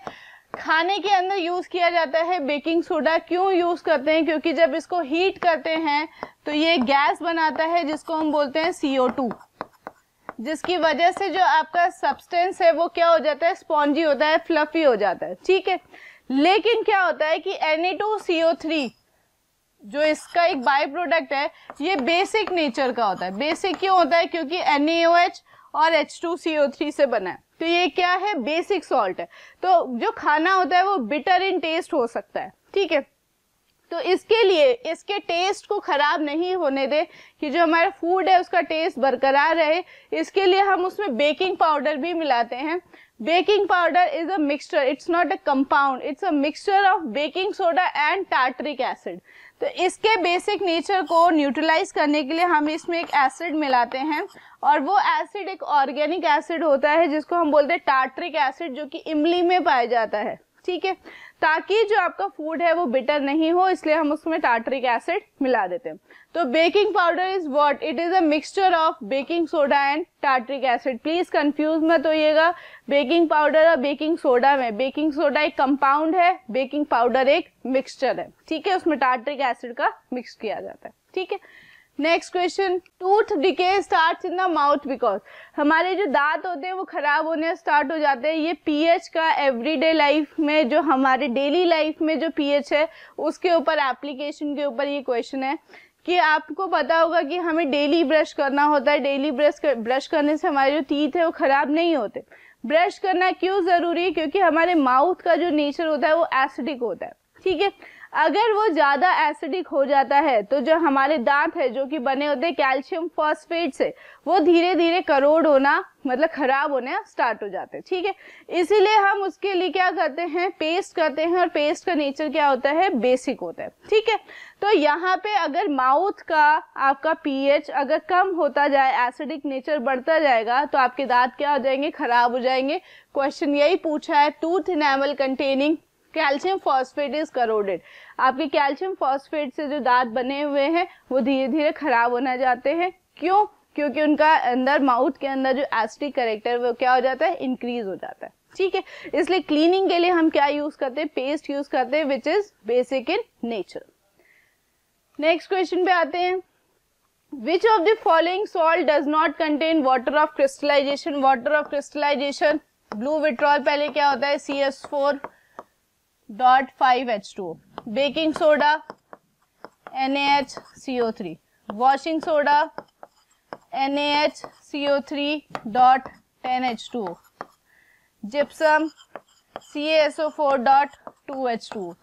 खाने के अंदर यूज किया जाता है बेकिंग सोडा। क्यों यूज करते हैं? क्योंकि जब इसको हीट करते हैं तो ये गैस बनाता है जिसको हम बोलते हैं CO2, जिसकी वजह से जो आपका सब्सटेंस है वो क्या हो जाता है? स्पॉन्जी होता है, फ्लफी हो जाता है। ठीक है, लेकिन क्या होता है कि Na2CO3 जो इसका एक बाय प्रोडक्ट है, ये बेसिक नेचर का होता है। बेसिक क्यों होता है? क्योंकि NaOH और H2CO3 से बना है, तो ये क्या है? बेसिक सॉल्ट है। तो जो खाना होता है वो बिटर इन टेस्ट हो सकता है, ठीक है। तो इसके लिए इसके टेस्ट को खराब नहीं होने दे, कि जो हमारा फूड है उसका टेस्ट बरकरार रहे, इसके लिए हम उसमें बेकिंग पाउडर भी मिलाते हैं। Baking powder is a mixture, it's not a compound, it's a mixture of baking soda and tartaric acid. तो इसके बेसिक नेचर को न्यूट्रलाइज करने के लिए हम इसमें एक एसिड मिलाते हैं, और वो एसिड एक ऑर्गेनिक एसिड होता है जिसको हम बोलते हैं टार्टरिक एसिड, जो कि इमली में पाया जाता है, ठीक है। ताकि जो आपका फूड है वो बिटर नहीं हो, इसलिए हम उसमें टार्टरिक एसिड मिला देते हैं। तो baking powder is what? It is a mixture of baking soda and tartaric acid. Please confuse मत होइएगा बेकिंग पाउडर और बेकिंग सोडा में। बेकिंग सोडा एक कंपाउंड है, बेकिंग पाउडर एक मिक्सचर है, ठीक है। उसमें टार्टरिक एसिड का मिक्स किया जाता है, ठीक है। Next question, tooth decay starts in the mouth because, हमारे जो दांत होते हैं वो खराब होने स्टार्ट हो जाते हैं। ये पीएच का एवरीडे लाइफ में, जो हमारे डेली लाइफ में जो पीएच है उसके ऊपर, एप्लीकेशन के ऊपर ये क्वेश्चन है कि आपको पता होगा कि हमें डेली ब्रश करना होता है। डेली ब्रश करने से हमारे जो टीथ है वो खराब नहीं होते। ब्रश करना क्यों जरूरी है? क्योंकि हमारे माउथ का जो नेचर होता है वो एसिडिक होता है, ठीक है। अगर वो ज्यादा एसिडिक हो जाता है तो जो हमारे दांत है जो कि बने होते हैं कैल्शियम फॉस्फेट से, वो धीरे धीरे करोड होना, मतलब खराब होने स्टार्ट हो जाते हैं, ठीक है। इसीलिए हम उसके लिए क्या करते हैं? पेस्ट करते हैं, और पेस्ट का नेचर क्या होता है? बेसिक होता है, ठीक है। तो यहाँ पे अगर माउथ का आपका पीएच अगर कम होता जाए, एसिडिक नेचर बढ़ता जाएगा, तो आपके दांत क्या हो जाएंगे? खराब हो जाएंगे। क्वेश्चन यही पूछा है, tooth enamel containing calcium phosphate is corroded. आपके कैल्शियम फॉस्फेट से जो दांत बने हुए हैं वो धीरे धीरे खराब होना जाते हैं। क्यों? क्योंकि उनका अंदर, माउथ के अंदर जो एसिडिक कैरेक्टर वो क्या हो जाता है? इंक्रीज हो जाता है, ठीक है। इसलिए क्लीनिंग के लिए हम क्या यूज करते हैं? पेस्ट यूज करते हैं, which is basic in nature. Next question पे आते हैं, which of the following salt does not contain water of crystallization? Water of crystallization, blue vitriol पहले क्या होता है? CS4.5H2O, baking soda NaHCO3, washing soda NaHCO3.10H2O, gypsum CaSO4.2H2O।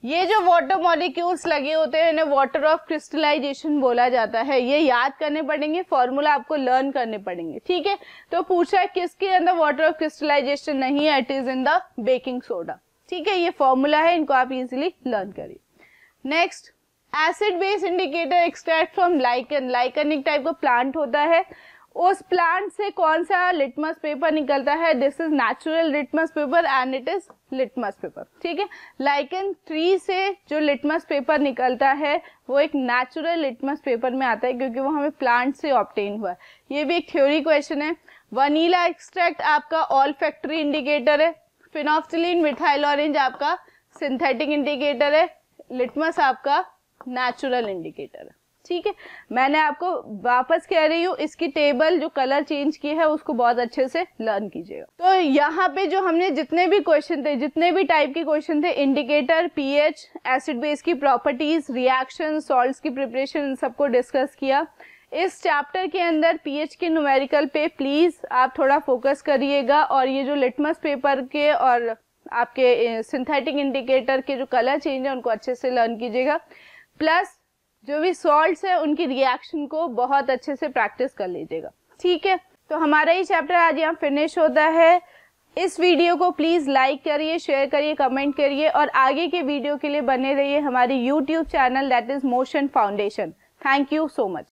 ये जो water molecules लगे होते हैं इन्हें वाटर ऑफ क्रिस्टलाइजेशन बोला जाता है। ये याद करने पड़ेंगे, फॉर्मूला आपको लर्न करने पड़ेंगे, ठीक है। तो पूछा है किसके अंदर वाटर ऑफ क्रिस्टलाइजेशन नहीं है? It is in the baking soda, ठीक है। ये फॉर्मूला है, इनको आप इजीली लर्न करिए। Next, acid base indicator extract from lichen. Lichen एक टाइप का प्लांट होता है, उस प्लांट से कौन सा लिटमस पेपर निकलता है? This is natural litmus paper and it is litmus paper, ठीक है। लाइकन ट्री से जो लिटमस पेपर निकलता है वो एक नेचुरल लिटमस पेपर में आता है, क्योंकि वो हमें प्लांट से ऑब्टेन हुआ है। ये भी एक थ्योरी क्वेश्चन है। वनीला एक्सट्रैक्ट आपका ऑल्फैक्टरी इंडिकेटर है, फिनोफ्थिलीन मिथाइल ऑरेंज आपका सिंथेटिक इंडिकेटर है, लिटमस आपका नेचुरल इंडिकेटर है, ठीक है। मैंने आपको वापस कह रही हूँ, इसकी टेबल जो कलर चेंज की है उसको बहुत अच्छे से लर्न कीजिएगा। तो यहाँ पे जो हमने जितने भी क्वेश्चन थे, जितने भी टाइप के क्वेश्चन थे, इंडिकेटर, पीएच, एसिड बेस की प्रॉपर्टीज, रिएक्शन, सॉल्ट्स की प्रिपरेशन, सबको डिस्कस किया। इस चैप्टर के अंदर पीएच के न्यूमेरिकल पे प्लीज आप थोड़ा फोकस करिएगा, और ये जो लिटमस पेपर के और आपके सिंथेटिक इंडिकेटर के जो कलर चेंज है उनको अच्छे से लर्न कीजिएगा। प्लस जो भी सॉल्ट्स है उनकी रिएक्शन को बहुत अच्छे से प्रैक्टिस कर लीजिएगा, ठीक है। तो हमारा ये चैप्टर आज यहाँ फिनिश होता है। इस वीडियो को प्लीज लाइक करिए, शेयर करिए, कमेंट करिए, और आगे के वीडियो के लिए बने रहिए हमारी YouTube channel that is motion foundation. Thank you so much.